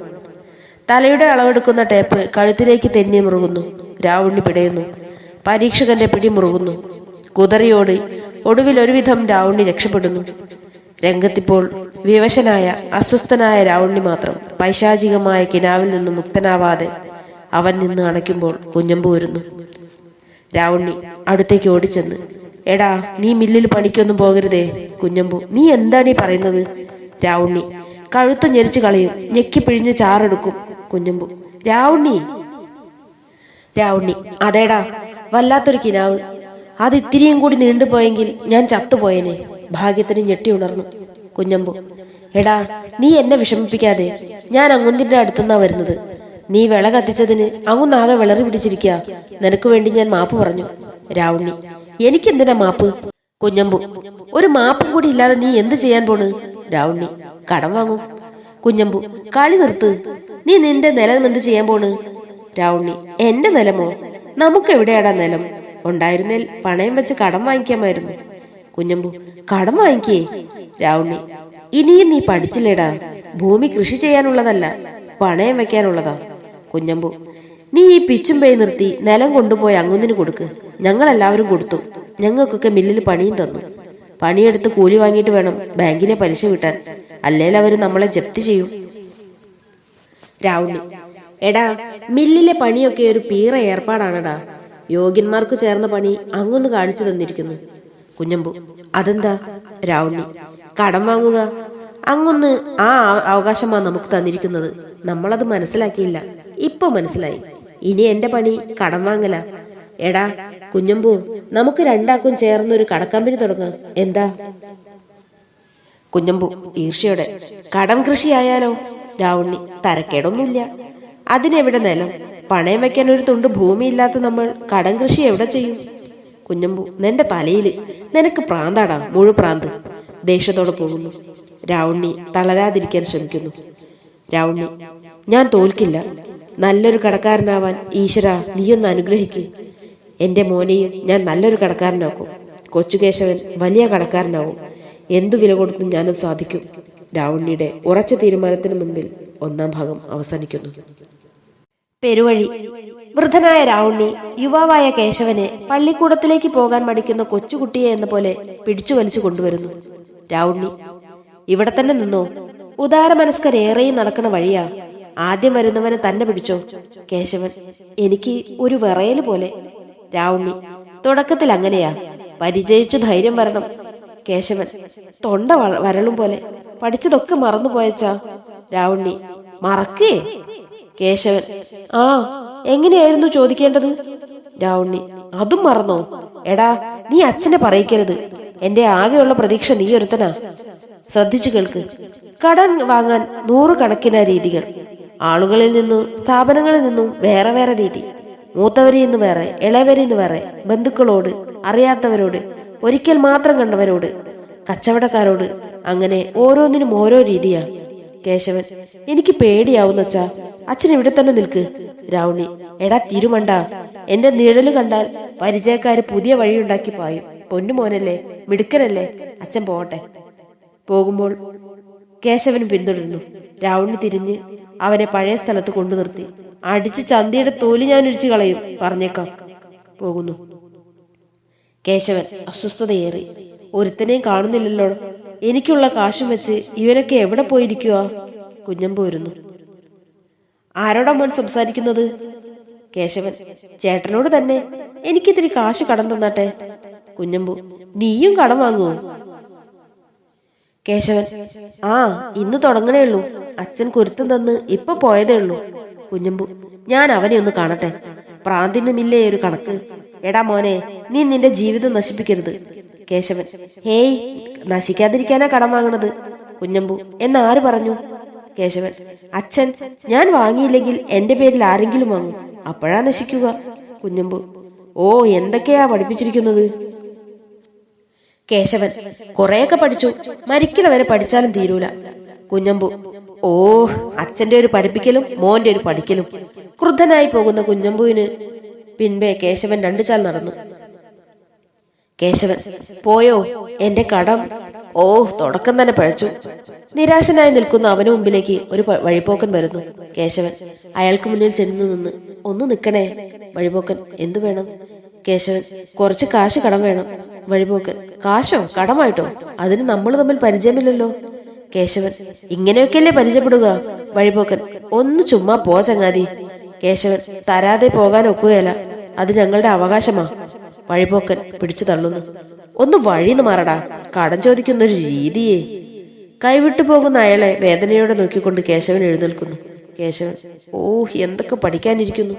തലയുടെ അളവെടുക്കുന്ന ടേപ്പ് കഴുത്തിലേക്ക് തെന്നി മുറുകുന്നു. രാവുണ്ണി പിടയുന്നു. പരീക്ഷകന്റെ പിടി മുറുകുന്നു. കുതറിയോട് ഒടുവിൽ ഒരുവിധം രാവുണ്ണി രക്ഷപ്പെടുന്നു. രംഗത്തിപ്പോൾ വിവശനായ അസ്വസ്ഥനായ രാവുണ്ണി മാത്രം. പൈശാചികമായ കിനാവിൽ നിന്നും മുക്തനാവാതെ അവൻ നിന്ന് അണയ്ക്കുമ്പോൾ കുഞ്ഞമ്പു വരുന്നു. രാവുണ്ണി അടുത്തേക്ക് ഓടിച്ചെന്ന്: എടാ, നീ മില്ലിൽ പണിക്കൊന്നും പോകരുതേ. കുഞ്ഞമ്പു: നീ എന്താണ് ഈ പറയുന്നത്? രാവുണ്ണി: കഴുത്ത് ഞെരിച്ചു കളയും, ഞെക്കി പിഴിഞ്ഞ് ചാറെടുക്കും. കുഞ്ഞമ്പു: രാവുണ്ണി. രാവുണ്ണി: അതേടാ, വല്ലാത്തൊരു കിനാവ്. അത് ഇത്തിരിയും കൂടി നീണ്ടുപോയെങ്കിൽ ഞാൻ ചത്തുപോയനെ. ഭാഗ്യത്തിന് ഞെട്ടി ഉണർന്നു. കുഞ്ഞമ്പു: എടാ, നീ എന്നെ വിഷമിപ്പിക്കാതെ. ഞാൻ അങ്ങുന്നിന്റെ അടുത്തുനിന്നാ വരുന്നത്. നീ വിള കത്തിച്ചതിന് അങ്ങുന്നാകെ വിളറി പിടിച്ചിരിക്കുക. നിനക്ക് വേണ്ടി ഞാൻ മാപ്പ് പറഞ്ഞു. രാവുണ്ണി: എനിക്കെന്തിനാ മാപ്പ്? കുഞ്ഞമ്പു: ഒരു മാപ്പും കൂടി ഇല്ലാതെ നീ എന്ത് ചെയ്യാൻ പോണ്? രാവുണ്ണി: കടം വാങ്ങും. കുഞ്ഞമ്പു: കളി നിർത്ത്. നീ നിന്റെ നിലം എന്ത് ചെയ്യാൻ പോണ്? രാവുണ്ണി: എന്റെ നിലമോ? നമുക്കെവിടെയാടാ നിലം? ഉണ്ടായിരുന്നേൽ പണയം വെച്ച് കടം വാങ്ങിക്കാമായിരുന്നു. കുഞ്ഞമ്പു: കടം വാങ്ങിക്കേ? രാവുണ്ണി: ഇനിയും നീ പഠിച്ചില്ലേടാ. ഭൂമി കൃഷി ചെയ്യാനുള്ളതല്ല, പണയം വെക്കാനുള്ളതാ. കുഞ്ഞമ്പു: നീ ഈ പിച്ചും പേ നിർത്തി നിലം കൊണ്ടുപോയി അങ്ങുന്നിന് കൊടുക്ക്. ഞങ്ങളെല്ലാവരും കൊടുത്തു. ഞങ്ങൾക്കൊക്കെ മില്ലിൽ പണിയും തന്നു. പണിയെടുത്ത് കൂലി വാങ്ങിയിട്ട് വേണം ബാങ്കിലെ പലിശ കിട്ടാൻ. അല്ലേൽ അവർ നമ്മളെ ജപ്തി ചെയ്യും. രാവുണ്ണി: എടാ, മില്ലിലെ പണിയൊക്കെ ഒരു പീറ ഏർപ്പാടാണടാ. യോഗ്യന്മാർക്ക് ചേർന്ന പണി അങ്ങൊന്ന് കാണിച്ചു തന്നിരിക്കുന്നു. കുഞ്ഞമ്പു: അതെന്താ? രാവുണ്ണി: കടം വാങ്ങുക. അങ്ങൊന്ന് ആ അവകാശമാണ് നമുക്ക് തന്നിരിക്കുന്നത്. നമ്മളത് മനസ്സിലാക്കിയില്ല. ഇപ്പൊ മനസ്സിലായി. ഇനി എന്റെ പണി കടം വാങ്ങല. എടാ കുഞ്ഞമ്പു, നമുക്ക് രണ്ടാക്കും ചേർന്നൊരു കടക്കമ്പനി തുടങ്ങാം. എന്താ? കുഞ്ഞമ്പു ഈർഷ്യയോടെ: കടം കൃഷിയായാലോ? രാവുണ്ണി: തരക്കേടൊന്നുമില്ല. അതിനെവിടെ നിലം? പണയം വെക്കാൻ ഒരു തുണ്ട് ഭൂമിയില്ലാത്ത നമ്മൾ കടം കൃഷി എവിടെ ചെയ്യും? കുഞ്ഞമ്പു: നിന്റെ തലയില്. നിനക്ക് പ്രാന്താടാ, മുഴുപ്രാന്ത്. ദേഷ്യത്തോടെ പോകുന്നു. രാവുണ്ണി തളരാതിരിക്കാൻ ശ്രമിക്കുന്നു. രാവുണ്ണി: ഞാൻ തോൽക്കില്ല. നല്ലൊരു കടക്കാരനാവാൻ ഈശ്വര നീയൊന്ന് അനുഗ്രഹിക്ക്. എൻ്റെ മോനെയും ഞാൻ നല്ലൊരു കടക്കാരനാക്കും. കൊച്ചുകേശവൻ വലിയ കടക്കാരനാവും. എന്തു വില കൊടുത്തും ഞാനത് സാധിക്കും. രാവുണ്ണിയുടെ ഉറച്ച തീരുമാനത്തിന് മുൻപിൽ ഒന്നാം ഭാഗം അവസാനിക്കുന്നു. പെരുവഴി. വൃദ്ധനായ രാവുണ്ണി യുവാവായ കേശവനെ പള്ളിക്കൂടത്തിലേക്ക് പോകാൻ മടിക്കുന്ന കൊച്ചുകുട്ടിയെ എന്ന പോലെ പിടിച്ചു വലിച്ചു കൊണ്ടുവരുന്നു. രാവുണ്ണി: ഇവിടെ തന്നെ നിന്നോ. ഉദാരമനസ്കരേറെയും നടക്കണ വഴിയാ. ആദ്യം വരുന്നവനെ തന്നെ പിടിച്ചോ. കേശവൻ: എനിക്ക് ഒരു വിറയല് പോലെ. രാവുണ്ണി: തുടക്കത്തിൽ അങ്ങനെയാ, പരിചയിച്ചു ധൈര്യം വരണം. കേശവൻ: തൊണ്ട വരളും പോലെ. പഠിച്ചതൊക്കെ മറന്നുപോയച്ചാ. രാവുണ്ണി: മറക്കേ? കേശവൻ: ആ, എങ്ങനെയായിരുന്നു ചോദിക്കേണ്ടത്? രാവുണ്ണി: അതും മറന്നോ? എടാ, നീ അച്ഛനെ പറയിക്കരുത്. എന്റെ ആകെയുള്ള പ്രതീക്ഷ നീ ഒരുത്തനാ. ശ്രദ്ധിച്ചു കേൾക്ക്. കടം വാങ്ങാൻ നൂറുകണക്കിന് രീതികൾ. ആളുകളിൽ നിന്നും സ്ഥാപനങ്ങളിൽ നിന്നും വേറെ വേറെ രീതി. മൂത്തവരിൽ നിന്ന് വേറെ, ഇളയവരിൽ നിന്ന് വേറെ, ബന്ധുക്കളോട്, അറിയാത്തവരോട്, ഒരിക്കൽ മാത്രം കണ്ടവരോട്. കച്ചവടക്കാരോട്. അങ്ങനെ ഓരോന്നിനും ഓരോ രീതിയാ. കേശവൻ: എനിക്ക് പേടിയാവുന്നച്ചാ, അച്ഛൻ ഇവിടെ തന്നെ നിൽക്ക്. രാവുണ്ണി: എടാ തിരുമണ്ട, എന്റെ നിഴല് കണ്ടാൽ പരിചയക്കാര് പുതിയ വഴിയുണ്ടാക്കി പായും. പൊന്നുമോനല്ലേ, മിടുക്കനല്ലേ, അച്ഛൻ പോട്ടെ. പോകുമ്പോൾ കേശവൻ പിന്തുടരുന്നു. രാവുണ്ണി തിരിഞ്ഞ് അവനെ പഴയ സ്ഥലത്ത് കൊണ്ടു നിർത്തി. അടിച്ച് ചന്തിയുടെ തോല് ഞാൻ ഇടിച്ചു കളയും, പറഞ്ഞേക്കാം. പോകുന്നു. കേശവൻ അസ്വസ്ഥതയേറി. ഒരുത്തനെയും കാണുന്നില്ലല്ലോ. എനിക്കുള്ള കാശും വെച്ച് ഇവരൊക്കെ എവിടെ പോയിരിക്കുക? കുഞ്ഞമ്പു വരുന്നു. ആരോടാ മോൻ സംസാരിക്കുന്നത്? കേശവൻ: ചേട്ടനോട് തന്നെ. എനിക്കിത്തിരി കാശ് കടം തന്നാട്ടെ. കുഞ്ഞമ്പു: നീയും കടം വാങ്ങുമോ? കേശവൻ: ആ, ഇന്ന് തുടങ്ങണേ ഉള്ളൂ. അച്ഛൻ കുരുത്തം തന്ന് ഇപ്പൊ പോയതേ ഉള്ളൂ. കുഞ്ഞമ്പു: ഞാൻ അവനെ ഒന്ന് കാണട്ടെ. പ്രാന്തിനുമില്ലേ ഒരു കണക്ക്. എടാ മോനെ, നീ നിന്റെ ജീവിതം നശിപ്പിക്കരുത്. കേശവൻ: ഹേയ്, നശിക്കാതിരിക്കാനാ കടം വാങ്ങണത്. കുഞ്ഞമ്പു: എന്നാര് പറഞ്ഞു? കേശവൻ: അച്ഛൻ. ഞാൻ വാങ്ങിയില്ലെങ്കിൽ എന്റെ പേരിൽ ആരെങ്കിലും വാങ്ങും, അപ്പോഴാ നശിക്കുക. കുഞ്ഞമ്പു: ഓ, എന്തൊക്കെയാ പഠിപ്പിച്ചിരിക്കുന്നത്? കേശവൻ: കുറെയൊക്കെ പഠിച്ചു. മരിക്കണവരെ പഠിച്ചാലും തീരൂല. കുഞ്ഞമ്പു: ഓ, അച്ഛന്റെ ഒരു പഠിപ്പിക്കലും മോന്റെ ഒരു പഠിക്കലും. ക്രുദ്ധനായി പോകുന്ന കുഞ്ഞമ്പുവിന് പിൻപേ കേശവൻ 2 ചാൽ നടന്നു. കേശവൻ: പോയോ എന്റെ കടം? ഓ, തുടക്കം തന്നെ പഴച്ചു. നിരാശനായി നിൽക്കുന്ന അവന് മുമ്പിലേക്ക് ഒരു വഴിപോക്കൻ വരുന്നു. കേശവൻ അയാൾക്ക് മുന്നിൽ ചെന്നു നിന്ന്: ഒന്ന് നിൽക്കണേ. വഴിപോക്കൻ: എന്തു വേണം? കേശവൻ: കുറച്ച് കാശ് കടം വേണം. വഴിപോക്കൻ: കാശോ? കടമായിട്ടോ? അതിന് നമ്മൾ തമ്മിൽ പരിചയമില്ലല്ലോ. കേശവൻ: ഇങ്ങനെയൊക്കെയല്ലേ പരിചയപ്പെടുക? വഴിപോക്കൻ: ഒന്ന് ചുമ്മാ പോ ചങ്ങാതി. കേശവൻ: തരാതെ പോകാൻ ഒക്കുകയല്ല, അത് ഞങ്ങളുടെ അവകാശമാ. വഴിപോക്കൻ പിടിച്ചു തള്ളുന്നു. ഒന്ന് വഴിന്ന് മാറടാ, കടം ചോദിക്കുന്നൊരു രീതിയേ. കൈവിട്ടു പോകുന്ന അയാളെ വേദനയോടെ നോക്കിക്കൊണ്ട് കേശവൻ എഴുന്നേൽക്കുന്നു. കേശവൻ: ഓ, എന്തൊക്കെ പഠിക്കാനിരിക്കുന്നു.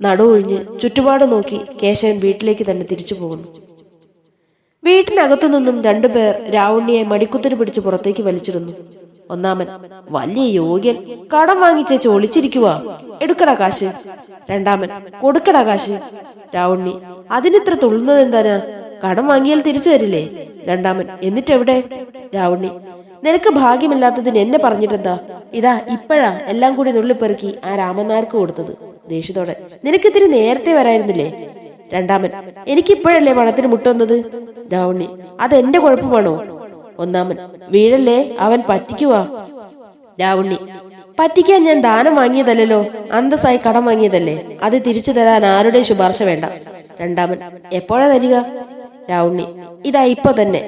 നടുവൊഴിഞ്ഞ് ചുറ്റുപാട് നോക്കി കേശവൻ വീട്ടിലേക്ക് തന്നെ തിരിച്ചു പോകുന്നു. വീട്ടിനകത്തു നിന്നും 2 പേർ രാവുണ്ണിയെ മടിക്കുത്തിന് പിടിച്ച് പുറത്തേക്ക് വലിച്ചിടുന്നു. ഒന്നാമൻ: വലിയ യോഗ്യൻ, കടം വാങ്ങിച്ചേച്ച് ഒളിച്ചിരിക്കുക, എടുക്കടാ കാശ്. രണ്ടാമൻ: കൊടുക്കടാ കാശ്. രാവുണ്ണി: അതിനിത്ര തുള്ളുന്നത് എന്താനാ? കടം വാങ്ങിയാൽ തിരിച്ചു തരില്ലേ? രണ്ടാമൻ: എന്നിട്ടെവിടെ? രാവുണ്ണി: നിനക്ക് ഭാഗ്യമില്ലാത്തതിന് എന്നെ പറഞ്ഞിട്ടെന്താ? ഇതാ ഇപ്പോഴാ എല്ലാം കൂടി നുള്ളിപ്പെറുക്കി ആ രാമനാർക്ക് കൊടുത്തത്. ദേഷ്യത്തോടെ: നിനക്കിത്തിരി നേരത്തെ വരായിരുന്നില്ലേ? രണ്ടാമൻ: എനിക്കിപ്പോഴല്ലേ പണത്തിന് മുട്ടുവന്നത്? രാവുണ്ണി: അതെന്റെ കുഴപ്പമാണോ? ഒന്നാമൻ: വീഴല്ലേ, അവൻ പറ്റിക്കുവാ. രാവുണ്ണി: പറ്റിക്കാൻ ഞാൻ ദാനം വാങ്ങിയതല്ലോ, അന്തസ്സായി കടം വാങ്ങിയതല്ലേ, അത് തിരിച്ചു തരാൻ ആരുടെയും ശുപാർശ വേണ്ട. രണ്ടാമൻ: എപ്പോഴാ തരിക? രാവുണ്ണി: ഇതാ ഇപ്പൊ തന്നെ.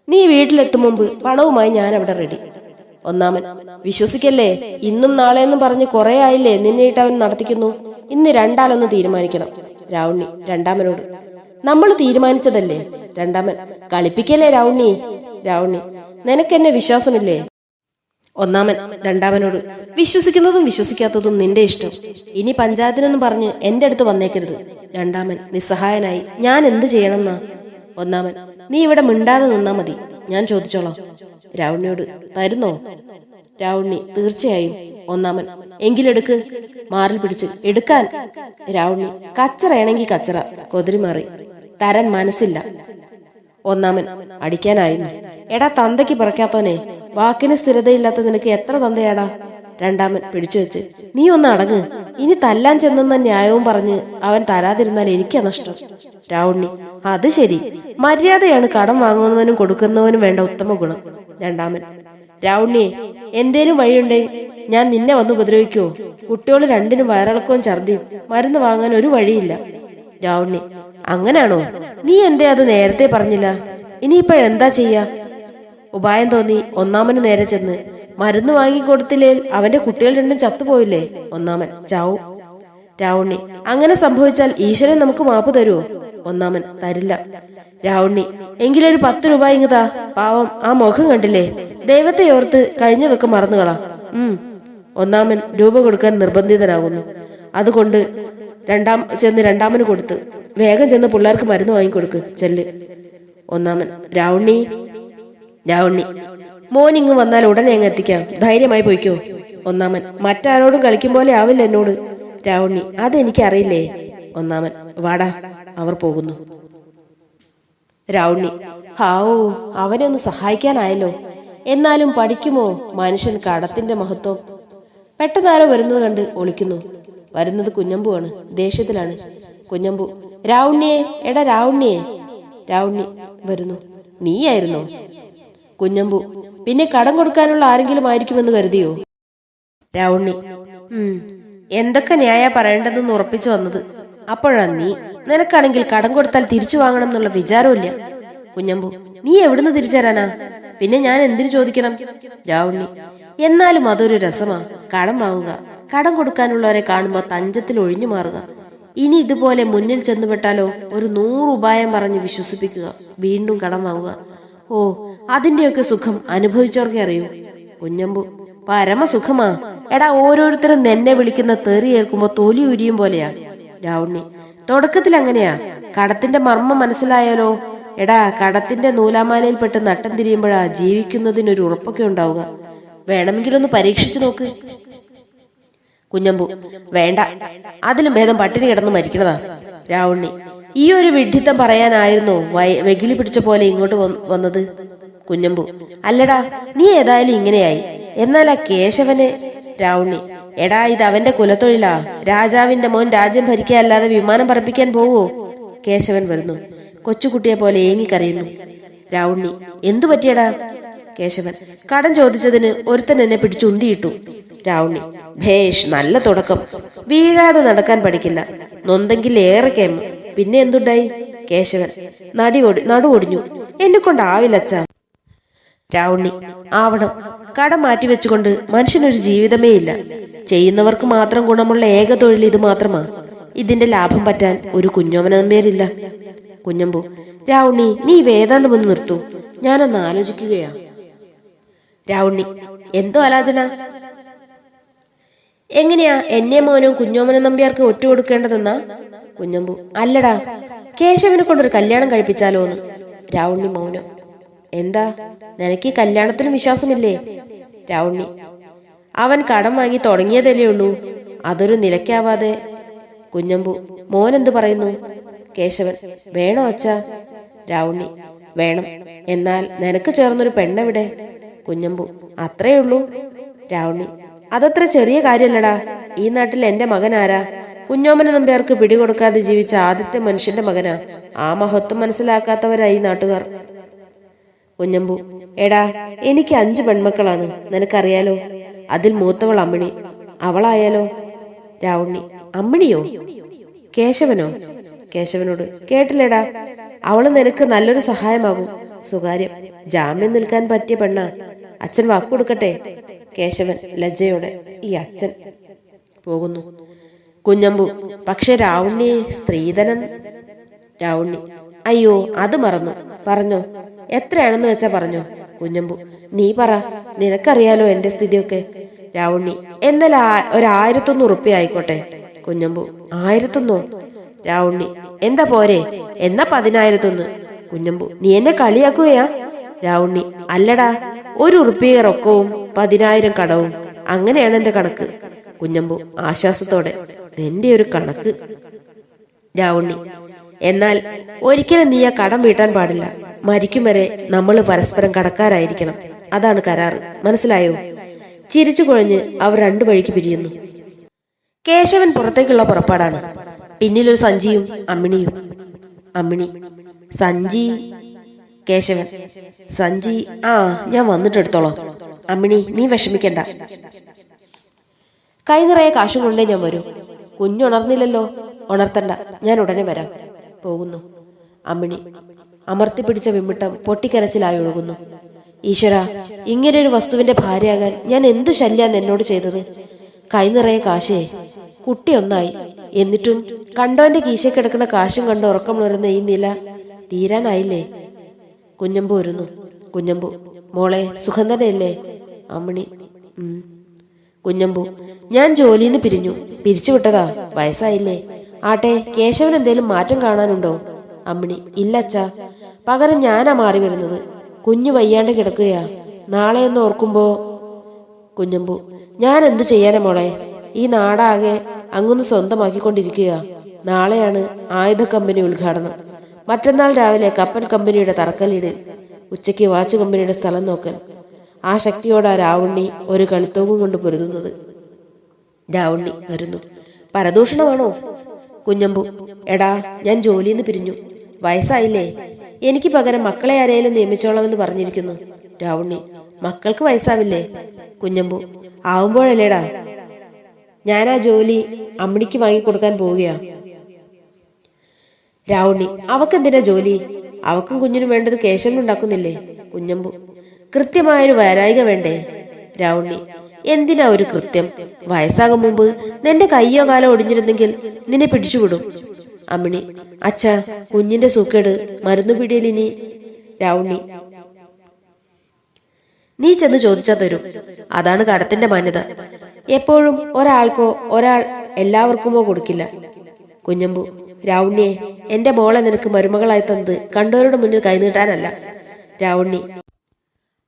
നീ വീട്ടിലെത്തും മുമ്പ് പണവുമായി ഞാൻ അവിടെ റെഡി. ഒന്നാമൻ: വിശ്വസിക്കല്ലേ, ഇന്നും നാളെയെന്നും പറഞ്ഞ് കുറെ ആയില്ലേ നിന്നെ അവൻ നടത്തിക്കുന്നു. ഇന്ന് രണ്ടാളൊന്ന് തീരുമാനിക്കണം. രാവുണ്ണി രണ്ടാമനോട്: നമ്മൾ തീരുമാനിച്ചതല്ലേ. രണ്ടാമൻ: കളിപ്പിക്കല്ലേ രാവുണ്ണി. രാവുണ്ണി: നിനക്കെന്നെ വിശ്വാസമില്ലേ? ഒന്നാമൻ രണ്ടാമനോട്: വിശ്വസിക്കുന്നതും വിശ്വസിക്കാത്തതും നിന്റെ ഇഷ്ടം. ഇനി പഞ്ചായത്തിനെന്ന് പറഞ്ഞ് എന്റെ അടുത്ത് വന്നേക്കരുത്. രണ്ടാമൻ നിസ്സഹായനായി: ഞാൻ എന്ത് ചെയ്യണമെന്നാ? ഒന്നാമൻ: നീ ഇവിടെ മിണ്ടാതെ നിന്നാ മതി, ഞാൻ ചോദിച്ചോളാം. രാവുണ്ണിയോട്: തരുന്നോ? രാവുണ്ണി: തീർച്ചയായും. ഒന്നാമൻ: എങ്കിലെടുക്ക്. മാറിൽ പിടിച്ച്: എടുക്കാൻ. രാവുണ്ണി: കച്ചറയാണെങ്കി കച്ചറ, കൊതിരി മാറി, തരാൻ മനസ്സില്ല. ഒന്നാമൻ അടിക്കാനായിരുന്നു. എടാ തന്തയ്ക്ക് പിറക്കാത്തവനെ, വാക്കിന് സ്ഥിരതയില്ലാത്ത നിനക്ക് എത്ര തന്തയാടാ? രണ്ടാമൻ പിടിച്ചു വെച്ച്: നീ ഒന്ന് അടങ്ങ്. ഇനി തല്ലാൻ ചെന്നെന്ന ന്യായവും പറഞ്ഞ് അവൻ തരാതിരുന്നാൽ എനിക്കാ നഷ്ടം. രാവുണ്ണി: അത് ശരി, മര്യാദയാണ് കടം വാങ്ങുന്നവനും കൊടുക്കുന്നവനും വേണ്ട ഉത്തമ ഗുണം. രണ്ടാമൻ: രാവുണ്ണിയെ, എന്തേലും വഴിയുണ്ടേ ഞാൻ നിന്നെ വന്ന് ഉപദ്രവിക്കുവോ? കുട്ടികൾ 2നും വയറിളക്കവും ഛർദിയും, മരുന്ന് വാങ്ങാൻ ഒരു വഴിയില്ല. രാവുണ്ണി: അങ്ങനാണോ? നീ എന്തേ അത് നേരത്തെ പറഞ്ഞില്ല? ഇനിയിപ്പോഴെന്താ ചെയ്യാ? ഉപായം തോന്നി ഒന്നാമന് നേരെ ചെന്ന്: മരുന്ന് വാങ്ങിക്കൊടുത്തില്ലേ അവന്റെ കുട്ടികൾ 2ഉം ചത്തുപോയില്ലേ? ഒന്നാമൻ: ചാവും. രാവുണ്ണി: അങ്ങനെ സംഭവിച്ചാൽ ഈശ്വരൻ നമുക്ക് മാപ്പ് തരുമോ? ഒന്നാമൻ: തരില്ല. രാവുണ്ണി: എങ്കിലൊരു 10 രൂപ ഇങ്ങതാ. പാവം, ആ മുഖം കണ്ടില്ലേ, ദൈവത്തെ ഓർത്ത് കഴിഞ്ഞതൊക്കെ മറന്നുകളാ. ഒന്നാമൻ രൂപ കൊടുക്കാൻ നിർബന്ധിതനാകുന്നു. അതുകൊണ്ട് രണ്ടാമന് കൊടുത്ത്: വേഗം ചെന്ന് പിള്ളേർക്ക് മരുന്ന് വാങ്ങിക്കൊടുക്ക്, ചെല്ല്. ഒന്നാമൻ: രാവുണ്ണി. രാവുണ്ണി: മോനിങ് വന്നാൽ ഉടനെ അങ്ങ് എത്തിക്കാം, ധൈര്യമായി പോയിക്കോ. ഒന്നാമൻ: മറ്റാരോടും കളിക്കും പോലെ ആവില്ല എന്നോട്. രാവുണ്ണി: അതെനിക്കറിയില്ലേ. ഒന്നാമൻ: വാടാ. അവർ പോകുന്നു. രാവുണ്ണി: ഹാവൂ, അവനെ ഒന്ന് സഹായിക്കാനായല്ലോ. എന്നാലും പഠിക്കുമോ മനുഷ്യൻ കടത്തിന്റെ മഹത്വം? പെട്ടെന്നാരോ വരുന്നത് കണ്ട് ഒളിക്കുന്നു. വരുന്നത് കുഞ്ഞമ്പുവാണ്. ദേഷ്യത്തിലാണ്. കുഞ്ഞമ്പു: രാവുണ്ണിയെ, എടാ രാവുണ്ണിയെ. രാവുണ്ണി വരുന്നു. നീയായിരുന്നോ? കുഞ്ഞമ്പു: പിന്നെ കടം കൊടുക്കാനുള്ള ആരെങ്കിലും ആയിരിക്കുമെന്ന് കരുതിയോ? രാവുണ്ണി: എന്തൊക്കെ ന്യായ പറയേണ്ടതെന്ന് ഉറപ്പിച്ചു വന്നത്. അപ്പോഴാ നീ. നിനക്കാണെങ്കിൽ കടം കൊടുത്താൽ തിരിച്ചു വാങ്ങണം എന്നുള്ള വിചാരമില്ല. കുഞ്ഞമ്പു: നീ എവിടുന്ന് തിരിച്ചു തരാനാ? പിന്നെ ഞാൻ എന്തിനു ചോദിക്കണം? രാവുണ്ണി: എന്നാലും അതൊരു രസമാ. കടം വാങ്ങുക, കടം കൊടുക്കാനുള്ളവരെ കാണുമ്പോൾ തഞ്ചത്തിൽ ഒഴിഞ്ഞു മാറുക. ഇനി ഇതുപോലെ മുന്നിൽ ചെന്നുപെട്ടാലോ ഒരു 100 ഉപായം പറഞ്ഞ് വിശ്വസിപ്പിക്കുക, വീണ്ടും കടം വാങ്ങുക. ഓ, അതിന്റെയൊക്കെ സുഖം അനുഭവിച്ചവർക്കേ അറിയൂ. കുഞ്ഞമ്പു: പരമസുഖമാ. എടാ, ഓരോരുത്തരും നിന്നെ വിളിക്കുന്ന തെറി കേൾക്കുമ്പോ തൊലി ഉരിയും പോലെയാ. രാവുണ്ണി: തുടക്കത്തിൽ അങ്ങനെയാ. കടത്തിന്റെ മർമ്മം മനസ്സിലായാലോ? എടാ, കടത്തിന്റെ നൂലാമാലയിൽപ്പെട്ട് നട്ടം തിരിയുമ്പോഴാ ജീവിക്കുന്നതിനൊരു ഉറപ്പൊക്കെ ഉണ്ടാവുക. വേണമെങ്കിലൊന്ന് പരീക്ഷിച്ചു നോക്ക്. കുഞ്ഞമ്പു: വേണ്ട, അതിലും ഭേദം പട്ടിണി കിടന്ന് മരിക്കണതാ. രാവുണ്ണി: ഈ ഒരു വിഡ്ഢിത്തം പറയാനായിരുന്നോ വെകിളി പിടിച്ച പോലെ ഇങ്ങോട്ട് വന്നത്? കുഞ്ഞമ്പു: അല്ലടാ, നീ ഏതായാലും ഇങ്ങനെയായി. എന്നാൽ ആ കേശവനെ. രാവുണ്ണി: എടാ, ഇത് അവന്റെ കുലത്തൊഴിലാ. രാജാവിന്റെ മോൻ രാജ്യം ഭരിക്കുക അല്ലാതെ വിമാനം പറപ്പിക്കാൻ പോവോ? കേശവൻ വരുന്നു. കൊച്ചുകുട്ടിയെ പോലെ ഏങ്ങിക്കരയുന്നു. രാവുണ്ണി: എന്തു പറ്റിയടാ? കേശവൻ: കടം ചോദിച്ചതിന് ഒരുത്തൻ എന്നെ പിടിച്ചുന്തിയിട്ടു. രാവുണ്ണി: ഭേഷ്, നല്ല തുടക്കം. വീഴാതെ നടക്കാൻ പഠിക്കില്ല. നൊന്തെങ്കിൽ ഏറെ കേമ. പിന്നെ എന്തുണ്ടായി? കേശവൻ: നടു ഒടിഞ്ഞു. എന്നെ കൊണ്ടാവില്ലച്ചാ. രാവുണ്ണി: ആവണം. കടം മാറ്റിവെച്ചുകൊണ്ട് മനുഷ്യനൊരു ജീവിതമേ ഇല്ല. ചെയ്യുന്നവർക്ക് മാത്രം ഗുണമുള്ള ഏക തൊഴിൽ ഇത് മാത്രമാ. ഇതിന്റെ ലാഭം പറ്റാൻ ഒരു കുഞ്ഞോമന നമ്പ്യാരില്ല. കുഞ്ഞമ്പു: രാവുണ്ണി, നീ വേദാന്തം ഒന്ന് നിർത്തൂ. ഞാനൊന്ന് ആലോചിക്കുകയാ. രാവുണ്ണി: എന്തോ ആലോചന? എങ്ങനെയാ എന്നെ മോനും കുഞ്ഞോമന നമ്പ്യാർക്ക് ഒറ്റ കൊടുക്കേണ്ടതെന്നാ? കുഞ്ഞമ്പു: അല്ലടാ, കേശവനെ കൊണ്ടൊരു കല്യാണം കഴിപ്പിച്ചാലോന്ന്. രാവുണ്ണി മൗനം. എന്താ, നിനക്ക് ഈ കല്യാണത്തിന് വിശ്വാസമില്ലേ? രാവുണ്ണി: അവൻ കടം വാങ്ങി തുടങ്ങിയതല്ലേ ഉള്ളൂ, അതൊരു നിലയ്ക്കാവാതെ. കുഞ്ഞമ്പു: മോനെന്ത് പറയുന്നു? കേശവൻ: വേണോ അച്ഛാ? രാവുണ്ണി: വേണം. എന്നാൽ നിനക്ക് ചേർന്നൊരു പെണ്ണെവിടെ? കുഞ്ഞമ്പു: അത്രേ ഉള്ളൂ. രാവുണ്ണി: അതത്ര ചെറിയ കാര്യല്ലടാ. ഈ നാട്ടിൽ എന്റെ മകൻ ആരാ? കുഞ്ഞോമന നമ്പ്യാർക്ക് പിടികൊടുക്കാതെ ജീവിച്ച ആദ്യത്തെ മനുഷ്യന്റെ മകനാ. ആ മഹത്വം മനസ്സിലാക്കാത്തവരാ ഈ നാട്ടുകാർ. കുഞ്ഞമ്പു: എടാ, എനിക്ക് 5 പെൺമക്കളാണ്, നിനക്കറിയാലോ. അതിൽ മൂത്തവൾ അമ്മിണി. അവളായാലോ? രാവുണ്ണി: അമ്മിണിയോ? കേശവനോ? കേശവനോട്: കേട്ടില്ലേടാ, അവള് നിനക്ക് നല്ലൊരു സഹായമാകും. സ്വകാര്യം, ജാമ്യം നിൽക്കാൻ പറ്റിയ പെണ്ണാ. അച്ഛൻ വാക്കുകൊടുക്കട്ടെ? കേശവൻ ലജ്ജയോടെ: ഈ അച്ഛൻ. പോകുന്നു. കുഞ്ഞമ്പു: പക്ഷെ രാവുണ്ണിയെ സ്ത്രീധനം. രാവുണ്ണി: അയ്യോ, അത് മറന്നു. പറഞ്ഞോ, എത്രയാണെന്ന് വെച്ചാ പറഞ്ഞോ. കുഞ്ഞമ്പു: നീ പറ, നിനക്കറിയാലോ എന്റെ സ്ഥിതിയൊക്കെ. രാവുണ്ണി: എന്നാൽ 1100 ഉറുപ്പ്യ ആയിക്കോട്ടെ. കുഞ്ഞമ്പു: 1100? രാവുണ്ണി: എന്താ പോരെ? എന്നാ 10,001. കുഞ്ഞമ്പു: നീ എന്നെ കളിയാക്കുകയാ? രാവുണ്ണി: അല്ലടാ, 1 ഉറുപ്പ്യ റൊക്കവും 10,000 കടവും. അങ്ങനെയാണ് എന്റെ കണക്ക്. കുഞ്ഞമ്പു ആശ്വാസത്തോടെ: നിന്റെ ഒരു കണക്ക്. രാവുണ്ണി: എന്നാൽ ഒരിക്കലും നീ ആ കടം വീട്ടാൻ പാടില്ല. മരിക്കും വരെ നമ്മൾ പരസ്പരം കടക്കാരായിരിക്കണം. അതാണ് കരാറ്. മനസ്സിലായോ? ചിരിച്ചു കുഴഞ്ഞ് അവർ 2 വഴിക്ക് പിരിയുന്നു. കേശവൻ പുറത്തേക്കുള്ള പുറപ്പാടാണ്. പിന്നിലൊരു സഞ്ചിയും അമ്മിണിയും. അമ്മിണി: സഞ്ചി? കേശവൻ: സഞ്ചി ഞാൻ വന്നിട്ടെടുത്തോളാം. അമ്മിണി: നീ വിഷമിക്കണ്ട. കൈ നിറയെ കാശും കൊണ്ടേ ഞാൻ വരൂ. കുഞ്ഞുണർന്നില്ലല്ലോ. ഉണർത്തണ്ട, ഞാൻ ഉടനെ വരാം. പോകുന്നു. അമ്മിണി അമർത്തിപ്പിടിച്ച വിമ്മിട്ടം പൊട്ടിക്കരച്ചിലായി ഒഴുകുന്നു. ഈശ്വര, ഇങ്ങനൊരു വസ്തുവിന്റെ ഭാര്യയാകാൻ ഞാൻ എന്തു ശല്യാന്ന് എന്നോട് ചെയ്തത്? കൈ നിറയെ കാശേ. കുട്ടി ഒന്നായി. എന്നിട്ടും കണ്ടോന്റെ കീശ കിടക്കുന്ന കാശും കണ്ട് ഉറക്കമുണരുന്ന ഈ നില തീരാനായില്ലേ? കുഞ്ഞമ്പു വരുന്നു. കുഞ്ഞമ്പു: മോളെ, സുഖം തന്നെയല്ലേ? അമ്മിണി: കുഞ്ഞമ്പു: ഞാൻ ജോലിന്ന് പിരിഞ്ഞു. പിരിച്ചുവിട്ടതാ. വയസ്സായില്ലേ? ആട്ടെ, കേശവൻ എന്തേലും മാറ്റം കാണാനുണ്ടോ? അമ്മിണി: ഇല്ലച്ചാ. പകരം ഞാനാ മാറി വരുന്നത്. കുഞ്ഞു വയ്യാണ്ട് കിടക്കുകയാ. നാളെ എന്ന് ഓർക്കുമ്പോ. കുഞ്ഞമ്പു: ഞാൻ എന്തു ചെയ്യാനാ മോളെ? ഈ നാടാകെ അങ്ങൊന്ന് സ്വന്തമാക്കിക്കൊണ്ടിരിക്കുക. നാളെയാണ് ആയുധ കമ്പനി ഉദ്ഘാടനം. മറ്റന്നാൾ രാവിലെ കപ്പൽ കമ്പനിയുടെ തറക്കല്ലിടിൽ, ഉച്ചയ്ക്ക് വാച്ച് കമ്പനിയുടെ സ്ഥലം നോക്കൽ. ആ ശക്തിയോടാ രാവുണ്ണി ഒരു കളിത്തോക്കും കൊണ്ട് പൊരുതുന്നത്. രാവുണ്ണി വരുന്നു. പരദൂഷണമാണോ? കുഞ്ഞമ്പു: എടാ, ഞാൻ ജോലിന്ന് പിരിഞ്ഞു. വയസ്സായില്ലേ? എനിക്ക് പകരം മക്കളെ ആരെയും നിയമിച്ചോളാമെന്ന് പറഞ്ഞിരിക്കുന്നു. രാവുണ്ണി: മക്കൾക്ക് വയസ്സാവില്ലേ? കുഞ്ഞമ്പു: ആവുമ്പോഴല്ലേടാ. ഞാനാ ജോലി അമ്മിണിക്ക് വാങ്ങിക്കൊടുക്കാൻ പോവുകയാ. രാവുണ്ണി: അവക്കെന്തിനാ ജോലി? അവക്കും കുഞ്ഞിനും വേണ്ടത് കേശവനുണ്ടാക്കുന്നില്ലേ? കുഞ്ഞമ്പു: കൃത്യമായൊരു വൈരായിക വേണ്ടേ? രാവുണ്ണി: എന്തിനാ ഒരു കൃത്യം? വയസ്സാകും മുമ്പ് നിന്റെ കയ്യോ കാലോ ഒടിഞ്ഞിരുന്നെങ്കിൽ നിന്നെ പിടിച്ചുവിടും. അമ്മിണി: അച്ഛാ, കുഞ്ഞിന്റെ സൂക്കേട് മരുന്നുപിടിയിലിനി. രാവുണ്ണി: നീ ചെന്ന് ചോദിച്ചാ തരും. അതാണ് കടത്തിന്റെ മാന്യത. എപ്പോഴും ഒരാൾക്കോ ഒരാൾ എല്ലാവർക്കുമോ കൊടുക്കില്ല. കുഞ്ഞമ്പു: രാവുണ്ണിയെ, എന്റെ മോളെ നിനക്ക് മരുമകളായി തന്നത് കണ്ടവരുടെ മുന്നിൽ കൈനീട്ടാനല്ല. രാവുണ്ണി: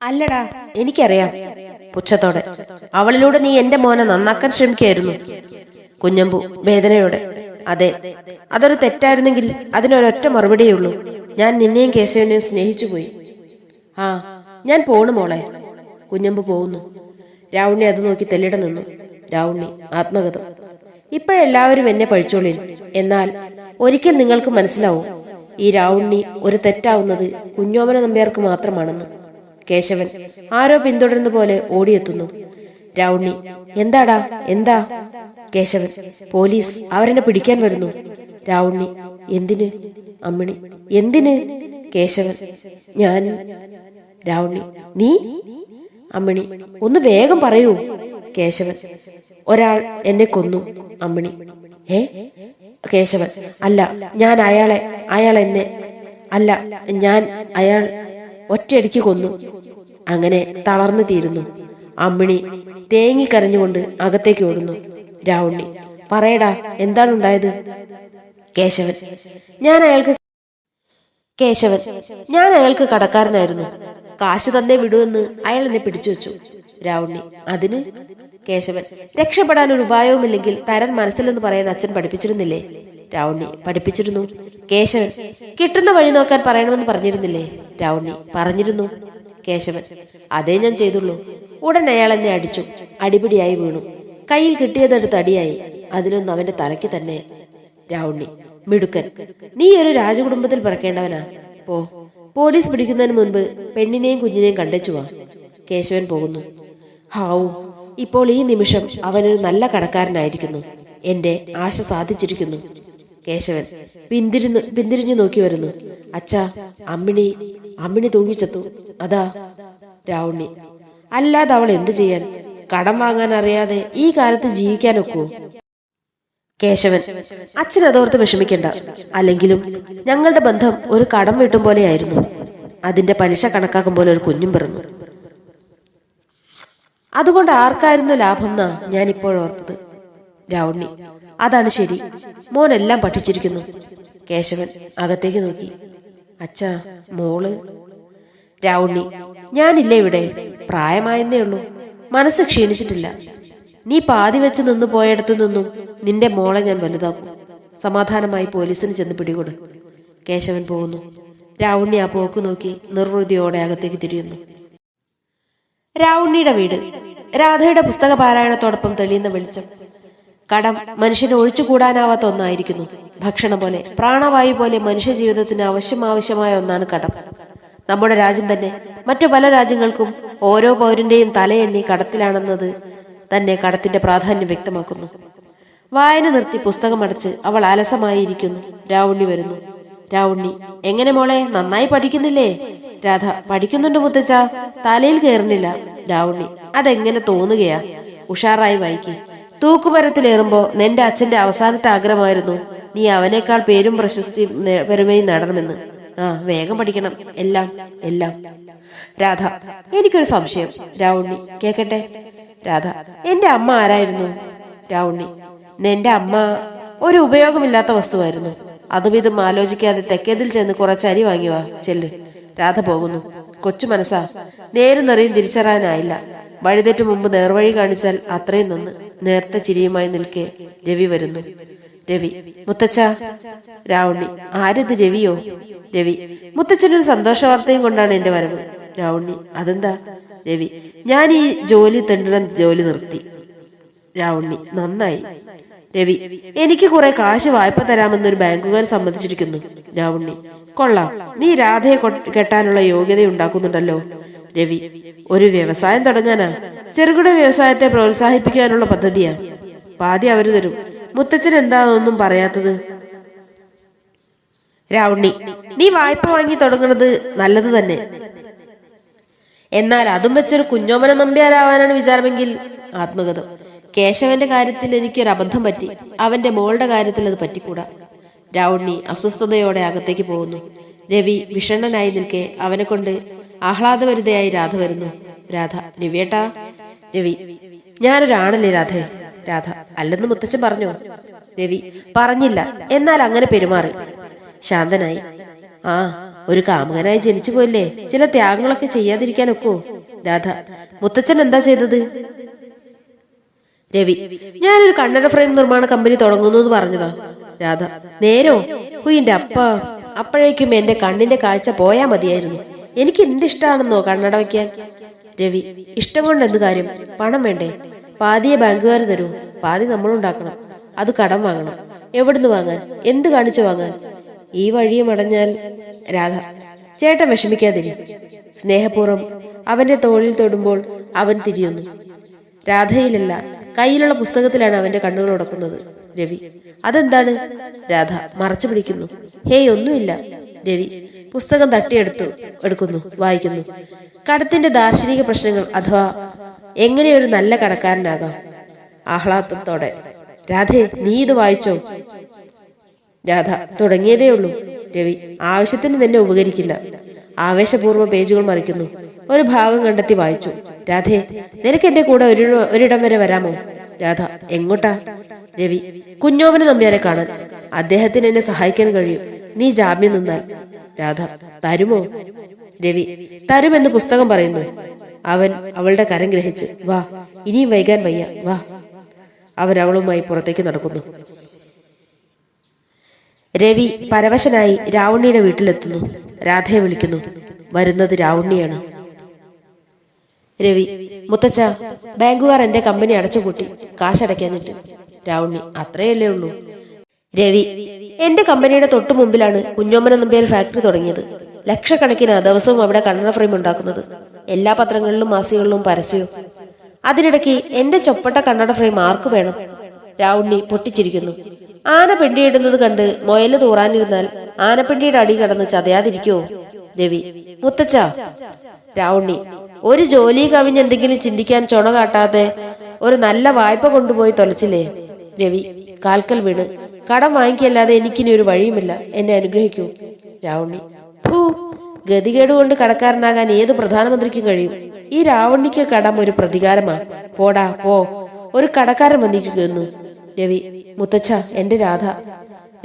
അല്ലടാ, എനിക്കറിയാം. പുച്ഛത്തോടെ: അവളിലൂടെ നീ എന്റെ മോനെ നന്നാക്കാൻ ശ്രമിക്കുകയായിരുന്നു. കുഞ്ഞമ്പു വേദനയോടെ: അതെ, അതൊരു തെറ്റായിരുന്നെങ്കിൽ അതിനൊരൊറ്റ മറുപടിയേ ഉള്ളൂ. ഞാൻ നിന്നെയും കേശവനെയും സ്നേഹിച്ചുപോയി. ആ, ഞാൻ പോണു മോളെ. കുഞ്ഞമ്പു പോകുന്നു. രാവുണ്ണി അത് നോക്കി തെല്ലിട നിന്നു. രാവുണ്ണി ആത്മഗതം: ഇപ്പോഴെല്ലാവരും എന്നെ പഴിച്ചോളിൻ. എന്നാൽ ഒരിക്കൽ നിങ്ങൾക്ക് മനസ്സിലാവും, ഈ രാവുണ്ണി ഒരു തെറ്റാവുന്നത് കുഞ്ഞോമന നമ്പ്യാർക്ക് മാത്രമാണെന്ന്. കേശവൻ ആരോ പിന്തുടരുന്ന പോലെ ഓടിയെത്തുന്നു. രാവുണ്ണി: എന്താടാ, എന്താ? കേശവൻ: പോലീസ് അവരെന്നെ പിടിക്കാൻ വരുന്നു. രാവുണ്ണി: എന്തിന്? അമ്മിണി: എന്തിന്? കേശവൻ: ഞാൻ. രാവുണ്ണി: നീ? അമ്മിണി: ഒന്ന് വേഗം പറയൂ. കേശവൻ: ഒരാൾ എന്നെ കൊന്നു. അമ്മിണി: ഏ? കേശവൻ: അല്ല, ഞാൻ അയാൾ എന്നെ അല്ല, അയാൾ ഒറ്റയടിക്ക് കൊന്നു. അങ്ങനെ തളർന്നു തീരുന്നു. അമ്മിണി തേങ്ങിക്കരഞ്ഞുകൊണ്ട് അകത്തേക്ക് ഓടുന്നു. രാവുണ്ണി: പറയടാ, എന്താണ് ഉണ്ടായത്? കേശവൻ: ഞാൻ അയാൾക്ക് കടക്കാരനായിരുന്നു. കാശ് തന്നേ വിടുവെന്ന് അയാൾ എന്നെ പിടിച്ചു വെച്ചു. രാവുണ്ണി: അതിന്? കേശവൻ: രക്ഷപ്പെടാൻ ഒരു ഉപായവുമില്ലെങ്കിൽ തരാൻ മനസ്സിലെന്ന് പറയാൻ അച്ഛൻ പഠിപ്പിച്ചിരുന്നില്ലേ? രാവുണ്ണി: പഠിപ്പിച്ചിരുന്നു. കേശവൻ: കിട്ടുന്ന വഴി നോക്കാൻ പറയണമെന്ന് പറഞ്ഞിരുന്നില്ലേ? രാവുണ്ണി: പറഞ്ഞിരുന്നു. കേശവൻ: അതേ ഞാൻ ചെയ്തുള്ളൂ. ഉടൻ അയാൾ എന്നെ അടിച്ചു. അടിപിടിയായി വീണു. കയ്യിൽ കിട്ടിയതെടുത്ത് അടിയായി. അതിലൊന്നും അവന്റെ തലയ്ക്ക് തന്നെ. രാവുണ്ണി: മിടുക്കൻ. നീ ഒരു രാജകുടുംബത്തിൽ പിറക്കേണ്ടവനാ. പോലീസ് പിടിക്കുന്നതിന് മുൻപ് പെണ്ണിനെയും കുഞ്ഞിനെയും കണ്ടേച്ചുവാ. കേശവൻ പോകുന്നു. ഹാവൂ, ഇപ്പോൾ ഈ നിമിഷം അവനൊരു നല്ല കടക്കാരനായിരിക്കുന്നു. എന്റെ ആശ സാധിച്ചിരിക്കുന്നു. കേശവൻ പിന്തിരിഞ്ഞു നോക്കി വരുന്നു. അച്ഛാ, അമ്മിണി തൂങ്ങിച്ചെത്തു. അതാ. രാവുണ്ണി: അല്ലാതെ അവൾ എന്തു ചെയ്യാൻ? കടം വാങ്ങാൻ അറിയാതെ ഈ കാലത്ത് ജീവിക്കാനൊക്കുവോ? കേശവൻ: അച്ഛൻ അതോർത്ത് വിഷമിക്കണ്ട. അല്ലെങ്കിലും ഞങ്ങളുടെ ബന്ധം ഒരു കടം വീട്ടും പോലെയായിരുന്നു. അതിന്റെ പലിശ കണക്കാക്കുമ്പോൾ ഒരു കുഞ്ഞും പിറന്നു. അതുകൊണ്ട് ആർക്കായിരുന്നു ലാഭം എന്നാ ഞാൻ ഇപ്പോഴോർത്തത്. രാവുണ്ണി: അതാണ് ശരി. മോനെല്ലാം പഠിച്ചിരിക്കുന്നു. കേശവൻ അകത്തേക്ക് നോക്കി. അച്ഛാ, മോള്? രാവുണ്ണി: ഞാനില്ലേ ഇവിടെ? പ്രായമായെന്നേ ഉള്ളൂ. മനസ്സ് ക്ഷീണിച്ചിട്ടില്ല. നീ പാതി വെച്ച് നിന്ന് പോയടത്തു നിന്നും നിന്റെ മോളെ ഞാൻ വലുതാക്കും. സമാധാനമായി പോലീസിന് ചെന്ന് പിടികൊട്. കേശവൻ പോകുന്നു. രാവുണ്ണി ആ പോക്ക് നോക്കി നിർവൃതിയോടെ അകത്തേക്ക് തിരിയുന്നു. രാവുണ്ണിയുടെ വീട്. രാധയുടെ പുസ്തക പാരായണത്തോടൊപ്പം തെളിയുന്ന വെളിച്ചം. കടം മനുഷ്യന് ഒഴിച്ചുകൂടാനാവാത്ത ഒന്നായിരിക്കുന്നു. ഭക്ഷണം പോലെ, പ്രാണവായു പോലെ മനുഷ്യ ജീവിതത്തിന് ആവശ്യമായ ഒന്നാണ് കടം. നമ്മുടെ രാജ്യം തന്നെ മറ്റു പല രാജ്യങ്ങൾക്കും ഓരോ പൗരന്റെയും തലയെണ്ണി കടത്തിലാണെന്നത് തന്നെ കടത്തിന്റെ പ്രാധാന്യം വ്യക്തമാക്കുന്നു. വായന നിർത്തി പുസ്തകം അടച്ച് അവൾ അലസമായിരിക്കുന്നു. രാവുണ്ണി വരുന്നു. രാവുണ്ണി: എങ്ങനെ മോളെ, നന്നായി പഠിക്കുന്നില്ലേ? രാധ: പഠിക്കുന്നുണ്ട് മുത്തച്ഛ, തലയിൽ കയറുന്നില്ല. രാവുണ്ണി: അതെങ്ങനെ തോന്നുകയാ? ഉഷാറായി വായിക്കി. തൂക്കുമരത്തിലേറുമ്പോ നിന്റെ അച്ഛന്റെ അവസാനത്തെ ആഗ്രഹമായിരുന്നു നീ അവനേക്കാൾ പേരും പ്രശസ്തി പെരുമയും നേടണമെന്ന്. വേഗം പഠിക്കണം. എല്ലാം. രാധ: എനിക്കൊരു സംശയം. രാവുണ്ണി: കേക്കട്ടെ. രാധ: എന്റെ അമ്മ ആരായിരുന്നു? രാവുണ്ണി: നിന്റെ അമ്മ ഒരു ഉപയോഗമില്ലാത്ത വസ്തുവായിരുന്നു. അതും ഇതും ആലോചിക്കാതെ തെക്കേതിൽ ചെന്ന് കുറച്ച് അരി വാങ്ങിവാ. ചെല്ല്. രാധ പോകുന്നു. കൊച്ചു മനസ്സാ, നേരും നെറിയും തിരിച്ചറിയാനായില്ല. വഴിതെറ്റ് മുമ്പ് നേർവഴി കാണിച്ചാൽ അത്രയും നന്ന്. നേർത്ത ചിരിയുമായി നിൽക്കെ രവി വരുന്നു. രവി: മുത്തച്ഛ. രാവുണ്ണി: ആരിത്, രവിയോ? രവി: മുത്തച്ഛനൊരു സന്തോഷ വാർത്തയും കൊണ്ടാണ് എന്റെ വരവ്. രാവുണ്ണി: അതെന്താ? രവി: ഞാൻ ഈ ജോലി നിർത്തി. രാവുണ്ണി: നന്നായി. രവി: എനിക്ക് കുറെ കാശ് വായ്പ തരാമെന്നൊരു ബാങ്കുകാർ സമ്മതിച്ചിരിക്കുന്നു. രാവുണ്ണി: കൊള്ളാം, നീ രാധയെ കെട്ടാനുള്ള യോഗ്യത ഉണ്ടാക്കുന്നുണ്ടല്ലോ. രവി: ഒരു വ്യവസായം തുടങ്ങാനാ. ചെറുകിട വ്യവസായത്തെ പ്രോത്സാഹിപ്പിക്കാനുള്ള പദ്ധതിയാ. പാതി അവര് തരും. മുത്തച്ഛൻ എന്താ ഒന്നും പറയാത്തത്? രാവുണ്ണി: നീ വായ്പ വാങ്ങി തുടങ്ങുന്നത് നല്ലത് തന്നെ. എന്നാൽ അതും വെച്ചൊരു കുഞ്ഞോമന നമ്പ്യാരാവാനാണ് വിചാരമെങ്കിൽ ആത്മഗതം. കേശവന്റെ കാര്യത്തിൽ എനിക്കൊരു അബദ്ധം പറ്റി. അവന്റെ മോളുടെ കാര്യത്തിൽ അത് പറ്റിക്കൂടാ. രാവുണ്ണി അസ്വസ്ഥതയോടെ അകത്തേക്ക് പോകുന്നു. രവി വിഷണ്ണനായി നിൽക്കെ അവനെ കൊണ്ട് ആഹ്ലാദഭരിതയായി രാധ വരുന്നു. രാധ: രവിയേട്ടാ. രവി: ഞാനൊരാണല്ലേ രാധേ? രാധ: അല്ലെന്ന് മുത്തച്ഛൻ പറഞ്ഞോ? രവി: പറഞ്ഞില്ല, എന്നാൽ അങ്ങനെ പെരുമാറി. ശാന്തനായി: ആ, ഒരു കാമുകനായി ജനിച്ചു പോയില്ലേ, ചില ത്യാഗങ്ങളൊക്കെ ചെയ്യാതിരിക്കാനൊക്കോ? രാധ: മുത്തച്ഛൻ എന്താ ചെയ്തത്? രവി: ഞാനൊരു കണ്ണട ഫ്രെയിം നിർമ്മാണ കമ്പനി തുടങ്ങുന്നു എന്ന് പറഞ്ഞതാ. രാധ: നേരോ? ഹുയിന്റെ അപ്പ, അപ്പോഴേക്കും എന്റെ കണ്ണിന്റെ കാഴ്ച പോയാ മതിയായിരുന്നു. എനിക്ക് എന്തിഷ്ടാണെന്നോ കണ്ണട വയ്ക്കാൻ. രവി: ഇഷ്ടം കൊണ്ട് എന്ത് കാര്യം? പണം വേണ്ടേ? പാതിയെ ബാങ്കുകാർ തരൂ, പാതി നമ്മളുണ്ടാക്കണം. അത് കടം വാങ്ങണം. എവിടുന്ന് വാങ്ങാൻ? എന്ത് കാണിച്ചു വാങ്ങാൻ? ഈ വഴിയും അടഞ്ഞാൽ. രാധ: ചേട്ടൻ വിഷമിക്കാതിരി. സ്നേഹപൂർവ്വം അവന്റെ തോളിൽ തൊടുമ്പോൾ അവൻ തിരിയുന്നു. രാധയിലല്ല, കയ്യിലുള്ള പുസ്തകത്തിലാണ് അവന്റെ കണ്ണുകൾ ഉടക്കുന്നത്. രവി: അതെന്താണ്? രാധ മറച്ചു പിടിക്കുന്നു. ഹേയ്, ഒന്നുമില്ല. രവി പുസ്തകം എടുക്കുന്നു, വായിക്കുന്നു. കടത്തിന്റെ ദാർശനിക പ്രശ്നങ്ങൾ, അഥവാ എങ്ങനെ ഒരു നല്ല കടക്കാരനാകാം. ആഹ്ലാദത്തോടെ: രാധേ, നീ ഇത് വായിച്ചോ? രാധ: തുടങ്ങിയതേ ഉള്ളൂ. രവി: ആവശ്യത്തിന് നിന്നെ ഉപകരിക്കില്ല. ആവേശപൂർവ്വം പേജുകൾ മറിക്കുന്നു. ഒരു ഭാഗം കണ്ടെത്തി വായിച്ചു. രാധേ, നിനക്ക് എന്റെ കൂടെ ഒരിടം വരെ വരാമോ? രാധ: എങ്ങോട്ടാ? രവി: കുഞ്ഞോമന നമ്പ്യാരെ കാണാൻ. അദ്ദേഹത്തിന് എന്നെ സഹായിക്കാൻ കഴിയും, നീ ജാമ്യം നിന്നാൽ. രാധ: തരുമോ? രവി: തരുമെന്ന് പുസ്തകം പറയുന്നു. അവൻ അവളുടെ കരം ഗ്രഹിച്ച്: വാ, ഇനിയും വൈകാൻ വയ്യ, വാ. അവൻ അവളുമായി പുറത്തേക്ക് നടക്കുന്നു. രവി പരവശനായി രാവുണ്ണിയുടെ വീട്ടിലെത്തുന്നു. രാധയെ വിളിക്കുന്നു. വരുന്നത് രാവുണ്ണിയാണ്. രവി: മുത്തച്ഛ, ബാങ്കുകാർ എന്റെ കമ്പനി അടച്ചുപൂട്ടി, കാശടയ്ക്കാനിട്ട്. രാവുണ്ണി: അത്രയല്ലേ ഉള്ളൂ. രവി: എന്റെ കമ്പനിയുടെ തൊട്ടു മുമ്പിലാണ് കുഞ്ഞോമന നമ്പ്യാർ ഫാക്ടറി തുടങ്ങിയത്. ലക്ഷക്കണക്കിന് ദിവസവും അവിടെ കണ്ണട ഫ്രെയിം ഉണ്ടാക്കുന്നത്. എല്ലാ പത്രങ്ങളിലും മാസികകളിലും പരസ്യവും. അതിനിടയ്ക്ക് എന്റെ ചൊപ്പട്ട കണ്ണട ഫ്രെയിം ആർക്കു വേണം? രാവുണ്ണി പൊട്ടിച്ചിരിക്കുന്നു. ആന പെണ്ടിയിടുന്നത് കണ്ട് മൊയല് തൂറാനിരുന്നാൽ ആനപ്പെണ്ടിയുടെ അടി കടന്ന് ചതയാതിരിക്കുവോ? രവി: മുത്തച്ഛ. രാവുണ്ണി: ഒരു ജോലി കവിഞ്ഞ് എന്തെങ്കിലും ചിന്തിക്കാൻ ചുണ കാട്ടാതെ ഒരു നല്ല വായ്പ കൊണ്ടുപോയി തൊലച്ചില്ലേ? രവി കാൽക്കൽ വീണ്: കടം വാങ്ങിക്കല്ലാതെ എനിക്കിനി ഒരു വഴിയുമില്ല, എന്നെ അനുഗ്രഹിക്കൂ. രാവുണ്ണി: ഭൂ, ഗതികേട് കൊണ്ട് കടക്കാരനാകാൻ ഏത് പ്രധാനമന്ത്രിക്കും കഴിയും. ഈ രാവുണ്ണിക്ക് കടം ഒരു പ്രതികാരമാ. പോടാ പോ, ഒരു കടക്കാരൻ വന്നിരിക്കുന്നു. രവി: മുത്തച്ഛ, എന്റെ രാധ.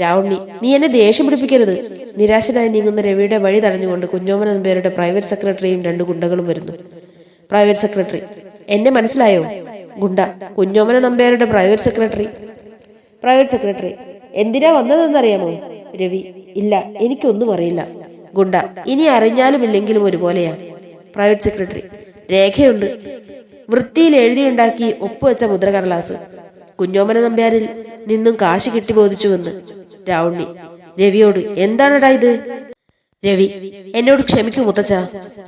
രാവുണ്ണി: നീ എന്നെ ദേഷ്യം പിടിപ്പിക്കരുത്. നിരാശനായി നീങ്ങുന്ന രവിയുടെ വഴി തടഞ്ഞുകൊണ്ട് കുഞ്ഞോമന നമ്പ്യാരുടെ പ്രൈവറ്റ് സെക്രട്ടറിയും 2 ഗുണ്ടകളും വരുന്നു. പ്രൈവറ്റ് സെക്രട്ടറി: എന്നെ മനസ്സിലായോ? ഗുണ്ട: കുഞ്ഞോമന നമ്പ്യാരുടെ പ്രൈവറ്റ് സെക്രട്ടറി. പ്രൈവറ്റ് സെക്രട്ടറി: എന്തിനാ വന്നതെന്നറിയാമോ? രവി: ഇല്ല, എനിക്കൊന്നും അറിയില്ല. ഗുണ്ട: ഇനി അറിഞ്ഞാലും ഇല്ലെങ്കിലും ഒരുപോലെയാ. പ്രൈവറ്റ് സെക്രട്ടറി: രേഖയുണ്ട്, വൃത്തിയിൽ എഴുതിയുണ്ടാക്കി ഒപ്പുവെച്ച മുദ്രകടലാസ്. കുഞ്ഞോമന നമ്പ്യാരിൽ നിന്നും കാശ് കിട്ടി ബോധിച്ചുവെന്ന്. രാവുണ്ണി രവിയോട്: എന്താണടാ ഇത്? രവി: എന്നോട് ക്ഷമിക്കൂ മുത്തച്ഛ.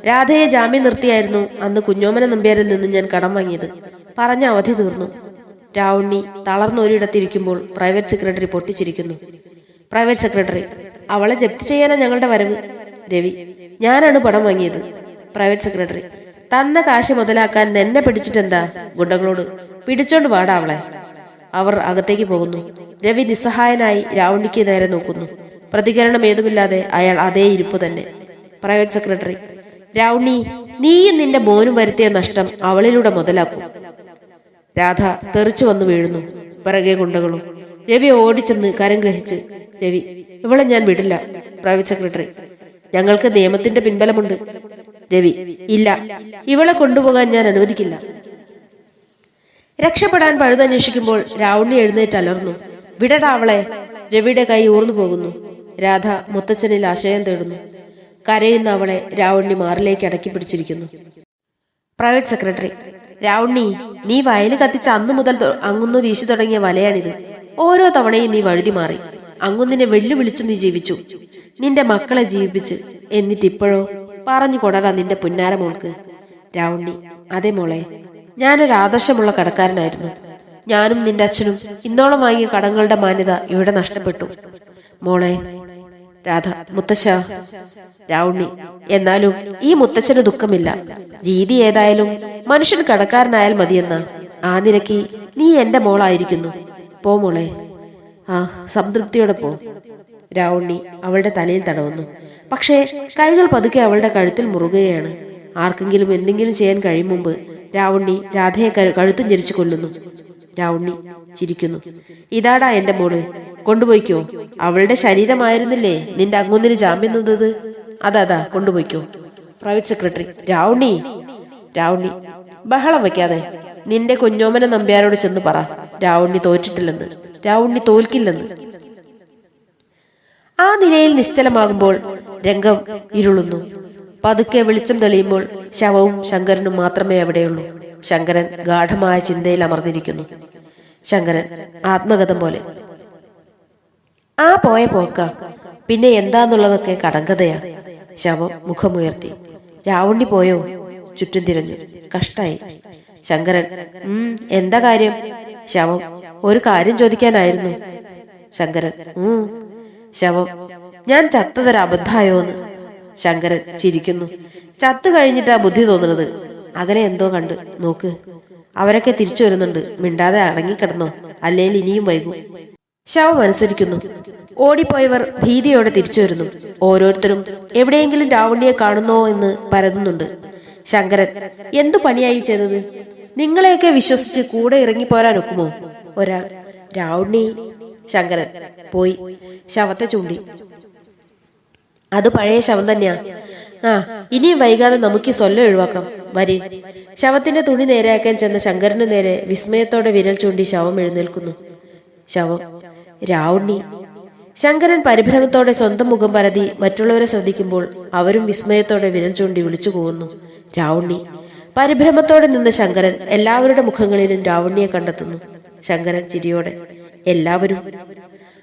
രാധയെ ജാമ്യം നിർത്തിയായിരുന്നു അന്ന് കുഞ്ഞോമന നമ്പ്യാരിൽ നിന്ന് ഞാൻ കടം വാങ്ങിയത്. പറഞ്ഞ അവധി തീർന്നു. രാവുണ്ണി തളർന്നൊരിടത്തിരിക്കുമ്പോൾ പ്രൈവറ്റ് സെക്രട്ടറി പൊട്ടിച്ചിരിക്കുന്നു. പ്രൈവറ്റ് സെക്രട്ടറി: അവളെ ജപ്തി ചെയ്യാനാ ഞങ്ങളുടെ വരവ്. രവി: ഞാനാണ് പണം വാങ്ങിയത്. പ്രൈവറ്റ് സെക്രട്ടറി: തന്ന കാശ് മുതലാക്കാൻ നിന്നെ പിടിച്ചിട്ടെന്താ? ഗുണ്ടകളോട്: പിടിച്ചോണ്ട് വാടാ അവളെ. അവർ അകത്തേക്ക് പോകുന്നു. രവി നിസ്സഹായനായി രാവുണ്ണിക്ക് നേരെ നോക്കുന്നു. പ്രതികരണം ഏതുമില്ലാതെ അയാൾ അതേ ഇരിപ്പ് തന്നെ. പ്രൈവറ്റ് സെക്രട്ടറി: രാവുണ്ണി, നീയും നിന്റെ മോനും വരുത്തിയ നഷ്ടം അവളിലൂടെ മുതലാക്കും. രാധ തെറിച്ചു വന്നു വീഴുന്നു. പിറകെ ഗുണ്ടകളും. രവി ഓടിച്ചെന്ന് കരം ഗ്രഹിച്ച്: രവി: ഇവളെ ഞാൻ വിടില്ല. പ്രൈവറ്റ് സെക്രട്ടറി: ഞങ്ങൾക്ക് നിയമത്തിന്റെ പിൻബലമുണ്ട്. രവി: ഇല്ല, ഇവളെ കൊണ്ടുപോകാൻ ഞാൻ അനുവദിക്കില്ല. രക്ഷപ്പെടാൻ പഴുതന്വേഷിക്കുമ്പോൾ രാവുണ്ണി എഴുന്നേറ്റ് അലർന്നു. വിടടാ അവളെ. രവിയുടെ കൈ ഊർന്നു പോകുന്നു. രാധ മുത്തച്ഛനിൽ ആശയം തേടുന്നു. കരയുന്ന അവളെ രാവുണ്ണി മാറിലേക്ക് അടക്കി പിടിച്ചിരിക്കുന്നു. പ്രൈവറ്റ് സെക്രട്ടറി: രാവുണ്ണി, നീ വയല് കത്തിച്ച അന്നു മുതൽ അങ്ങുന്നു വീശി തുടങ്ങിയ വലയാണിത്. ഓരോ തവണയും നീ വഴുതി മാറി. അങ്ങുന്നിനെ വെല്ലുവിളിച്ചു നീ ജീവിച്ചു, നിന്റെ മക്കളെ ജീവിപ്പിച്ച്. എന്നിട്ടിപ്പോഴോ? പറഞ്ഞു കൊടടാ നിന്റെ പുന്നാര മോൾക്ക്. രാവുണ്ണി: അതെ മോളെ, ഞാനൊരു ആദർശമുള്ള കടക്കാരനായിരുന്നു. ഞാനും നിന്റെ അച്ഛനും ഇന്നോളം വാങ്ങിയ കടങ്ങളുടെ മാന്യത ഇവിടെ നഷ്ടപ്പെട്ടു മോളെ. രാധ: മുത്തശ്ശ. രാവുണ്ണി: എന്നാലും ഈ മുത്തച്ഛന് ദുഃഖമില്ല. രീതി ഏതായാലും മനുഷ്യൻ കടക്കാരനായാൽ മതിയെന്ന ആ നിലയ്ക്ക് നീ എന്റെ മോളായിരിക്കുന്നു. പോ മോളെ. ആ, സംതൃപ്തിയോടെ പോ. രാവുണ്ണി അവളുടെ തലയിൽ തടവുന്നു. പക്ഷേ കൈകൾ പതുക്കെ അവളുടെ കഴുത്തിൽ മുറുകുകയാണ്. ആർക്കെങ്കിലും എന്തെങ്കിലും ചെയ്യാൻ കഴിയും മുമ്പ് രാവുണ്ണി രാധയെ കഴുത്തും ഞെരിച്ചു കൊല്ലുന്നു. രാവുണ്ണി ചിരിക്കുന്നു. ഇതാടാ എന്റെ മോള്, കൊണ്ടുപോയിക്കോ. അവളുടെ ശരീരമായിരുന്നില്ലേ നിന്റെ അങ്ങൊന്നിന് ജാമ്യം നിന്നത്? അതാ കൊണ്ടുപോയിക്കോ. Private secretary: Ravunni. രാവുണ്ണി: ബഹളം വെക്കാതെ നിന്റെ കുഞ്ഞോമന നമ്പ്യാരോട് ചെന്ന് പറ രാവുണ്ണി തോറ്റിട്ടില്ലെന്ന്, രാവുണ്ണി തോൽക്കില്ലെന്ന്. ആ നിലയിൽ നിശ്ചലമാകുമ്പോൾ രംഗം ഇരുളുന്നു. പതുക്കെ വെളിച്ചം തെളിയുമ്പോൾ ശവവും ശങ്കരനും മാത്രമേ അവിടെയുള്ളൂ. ശങ്കരൻ ഗാഠമായ ചിന്തയിൽ അമർന്നിരിക്കുന്നു. ശങ്കരൻ ആത്മകഥം പോലെ. ആ പോയ പോക്ക പിന്നെ എന്താന്നുള്ളതൊക്കെ കടങ്കഥയാ. ശവം മുഖമുയർത്തി. രാവുണ്ണി പോയോ? ചുറ്റും തിരഞ്ഞു. കഷ്ടായി. ശങ്കരൻ: എന്താ കാര്യം? ശവം: ഒരു കാര്യം ചോദിക്കാനായിരുന്നു. ശങ്കരൻ: ശവം: ഞാൻ ചത്തതൊരു അബദ്ധായോന്ന്? ശങ്കരൻ ചിരിക്കുന്നു. ചത്തു കഴിഞ്ഞിട്ടാ ബുദ്ധി തോന്നുന്നത്. അകലെ എന്തോ കണ്ട് നോക്ക്. അവരൊക്കെ തിരിച്ചു വരുന്നുണ്ട്. മിണ്ടാതെ അടങ്ങിക്കിടന്നോ, അല്ലെങ്കിൽ ഇനിയും വൈകും. ശവം അനുസരിക്കുന്നു. ഓടിപ്പോയവർ ഭീതിയോടെ തിരിച്ചു വരുന്നു. ഓരോരുത്തരും എവിടെയെങ്കിലും രാവുണ്ണിയെ കാണുന്നോ എന്ന് പരതുന്നുണ്ട്. ശങ്കരൻ: എന്തു പണിയായി ചെയ്തത്? നിങ്ങളെയൊക്കെ വിശ്വസിച്ച് കൂടെ ഇറങ്ങിപ്പോരാൻ ഒക്കുമോ? ഒരാൾ: രാവുണ്ണി. ശങ്കരൻ പോയി. ശവത്തെ ചൂണ്ടി. അത് പഴയ ശവം തന്നെയാ. ഇനിയും വൈകാതെ നമുക്ക് സ്വല്ലം ഒഴിവാക്കാം. വരി. ശവത്തിന്റെ തുണി നേരെയാക്കാൻ ചെന്ന ശങ്കരന് നേരെ വിസ്മയത്തോടെ വിരൽ ചൂണ്ടി ശവം എഴുന്നേൽക്കുന്നു. ശവം: രാവുണ്ണി. ശങ്കരൻ പരിഭ്രമത്തോടെ സ്വന്തം മുഖം പരതി മറ്റുള്ളവരെ ശ്രദ്ധിക്കുമ്പോൾ അവരും വിസ്മയത്തോടെ വിരൽ ചൂണ്ടി വിളിച്ചു പോകുന്നു. രാവുണ്ണി. പരിഭ്രമത്തോടെ നിന്ന ശങ്കരൻ എല്ലാവരുടെ മുഖങ്ങളിലും രാവുണ്ണിയെ കണ്ടെത്തുന്നു. ശങ്കരൻ ചിരിയോടെ. എല്ലാവരും?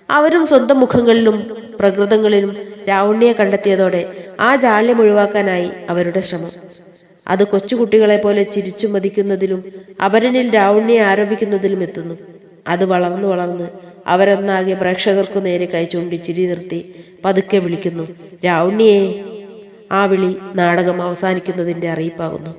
അവരും സ്വന്തം മുഖങ്ങളിലും പ്രകൃതങ്ങളിലും രാവുണ്ണിയെ കണ്ടെത്തിയതോടെ ആ ജാള്യം ഒഴിവാക്കാനായി അവരുടെ ശ്രമം. അത് കൊച്ചുകുട്ടികളെ പോലെ ചിരിച്ചു മതിക്കുന്നതിലും അപരനിൽ രാവുണ്ണിയെ ആരോപിക്കുന്നതിലും എത്തുന്നു. അത് വളർന്ന് അവരൊന്നാകെ പ്രേക്ഷകർക്കു നേരെ കൈ ചൂണ്ടി ചിരി നിർത്തി പതുക്കെ വിളിക്കുന്നു: രാവുണ്ണിയേ. ആ വിളി നാടകം അവസാനിക്കുന്നതിന്റെ അറിയിപ്പാകുന്നു.